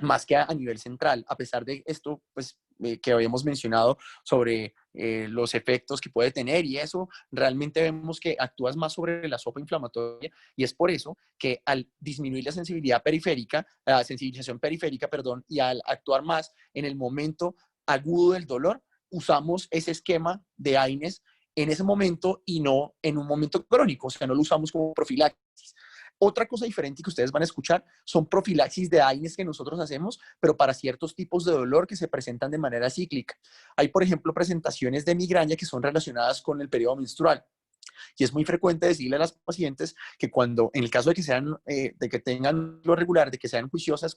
Más que a nivel central, a pesar de esto, pues, que habíamos mencionado sobre los efectos que puede tener y eso, realmente vemos que actúas más sobre la sopa inflamatoria y es por eso que al disminuir la sensibilidad periférica, la sensibilización periférica, perdón, y al actuar más en el momento agudo del dolor, usamos ese esquema de AINES en ese momento y no en un momento crónico, o sea, no lo usamos como profilaxis. Otra cosa diferente que ustedes van a escuchar son profilaxis de AINES que nosotros hacemos, pero para ciertos tipos de dolor que se presentan de manera cíclica. Hay, por ejemplo, presentaciones de migraña que son relacionadas con el periodo menstrual. Y es muy frecuente decirle a las pacientes que cuando, en el caso de que sean, de que tengan lo regular, de que sean juiciosas,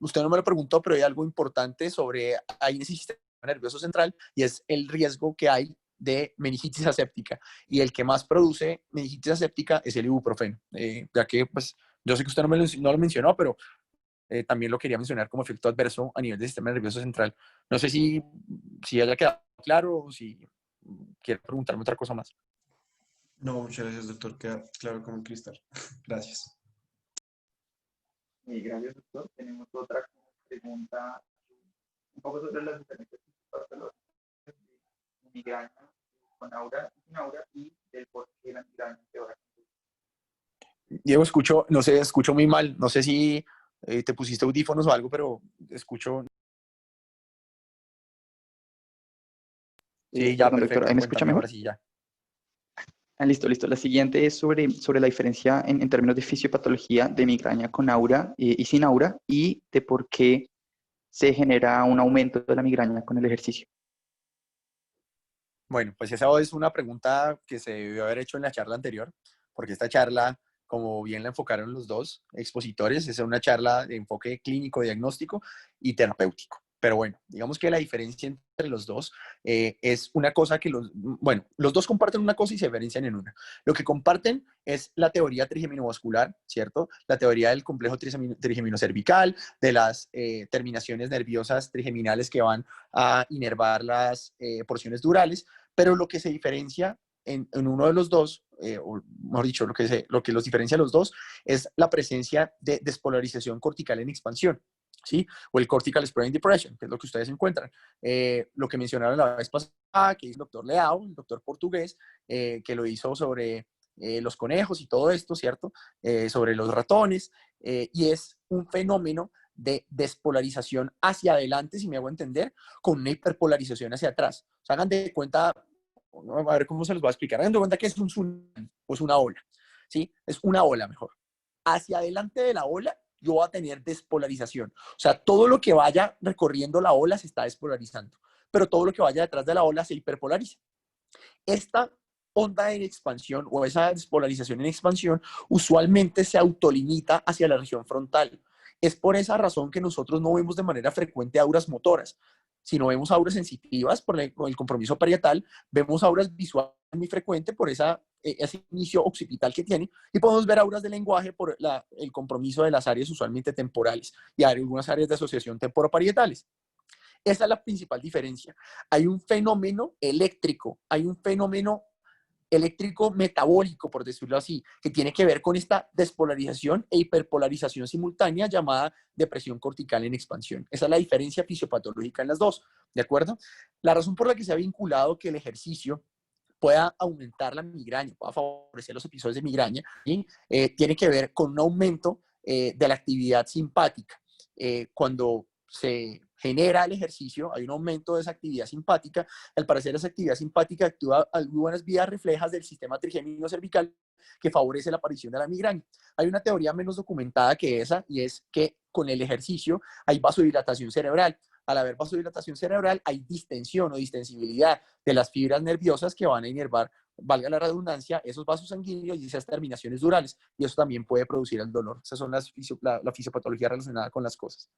usted no me lo preguntó, pero hay algo importante sobre AINES y sistema nervioso central, y es el riesgo que hay de meningitis aséptica. Y el que más produce meningitis aséptica es el ibuprofeno. Ya que, pues, yo sé que usted no lo mencionó, pero también lo quería mencionar como efecto adverso a nivel del sistema nervioso central. No sé si haya quedado claro o si quiere preguntarme otra cosa más. No, muchas gracias, doctor. Queda claro como un cristal. Gracias. Gracias, doctor. Tenemos otra pregunta un poco sobre las diferencias patológicas de migraña con aura y sin aura y del por qué la migraña empeora. Diego, escucho muy mal. No sé si te pusiste audífonos o algo, pero escucho. Sí, ya, Perdón, doctor, perfecto. ¿ahí me escucha Cuéntame ahora mejor? sí, ya. Listo, listo. La siguiente es sobre la diferencia en términos de fisiopatología de migraña con aura y sin aura y de por qué se genera un aumento de la migraña con el ejercicio. Bueno, pues esa es una pregunta que se debió haber hecho en la charla anterior, porque esta charla, como bien la enfocaron los dos expositores, es una charla de enfoque clínico, diagnóstico y terapéutico. Pero bueno, digamos que la diferencia entre los dos es una cosa que los dos comparten una cosa y se diferencian en una. Lo que comparten es la teoría trigeminovascular, ¿cierto? La teoría del complejo trigeminocervical, de las terminaciones nerviosas trigeminales que van a inervar las porciones durales, pero lo que se diferencia en uno de los dos, o mejor dicho, lo que los diferencia a los dos es la presencia de despolarización cortical en expansión, ¿sí? O el cortical spreading depression, que es lo que ustedes encuentran. Lo que mencionaron la vez pasada, que hizo el doctor Leao, el doctor portugués, que lo hizo sobre los conejos y todo esto, ¿cierto? Sobre los ratones, y es un fenómeno de despolarización hacia adelante, si me hago entender, con una hiperpolarización hacia atrás. O sea, hagan de cuenta, a ver cómo se los voy a explicar, hagan de cuenta que es un tsunami, o es una ola, ¿sí? Es una ola mejor. Hacia adelante de la ola, yo voy a tener despolarización. O sea, todo lo que vaya recorriendo la ola se está despolarizando, pero todo lo que vaya detrás de la ola se hiperpolariza. Esta onda en expansión o esa despolarización en expansión usualmente se autolimita hacia la región frontal. Es por esa razón que nosotros no vemos de manera frecuente auras motoras. Si no vemos auras sensitivas por el compromiso parietal, vemos auras visuales muy frecuente por ese inicio occipital que tiene, y podemos ver auras de lenguaje por el compromiso de las áreas usualmente temporales y hay algunas áreas de asociación temporoparietales. Esa es la principal diferencia. Hay un fenómeno eléctrico, hay un fenómeno eléctrico metabólico, por decirlo así, que tiene que ver con esta despolarización e hiperpolarización simultánea llamada depresión cortical en expansión. Esa es la diferencia fisiopatológica en las dos, ¿de acuerdo? La razón por la que se ha vinculado que el ejercicio pueda aumentar la migraña, pueda favorecer los episodios de migraña, ¿sí? Tiene que ver con un aumento de la actividad simpática. Cuando se genera el ejercicio, hay un aumento de esa actividad simpática. Al parecer, esa actividad simpática actúa algunas vías reflejas del sistema trigémino cervical que favorece la aparición de la migraña. Hay una teoría menos documentada que esa, y es que con el ejercicio hay vasodilatación cerebral. Al haber vasodilatación cerebral, hay distensión o distensibilidad de las fibras nerviosas que van a inervar, valga la redundancia, esos vasos sanguíneos y esas terminaciones durales. Y eso también puede producir el dolor. Esas son la fisiopatología relacionada con las cosas.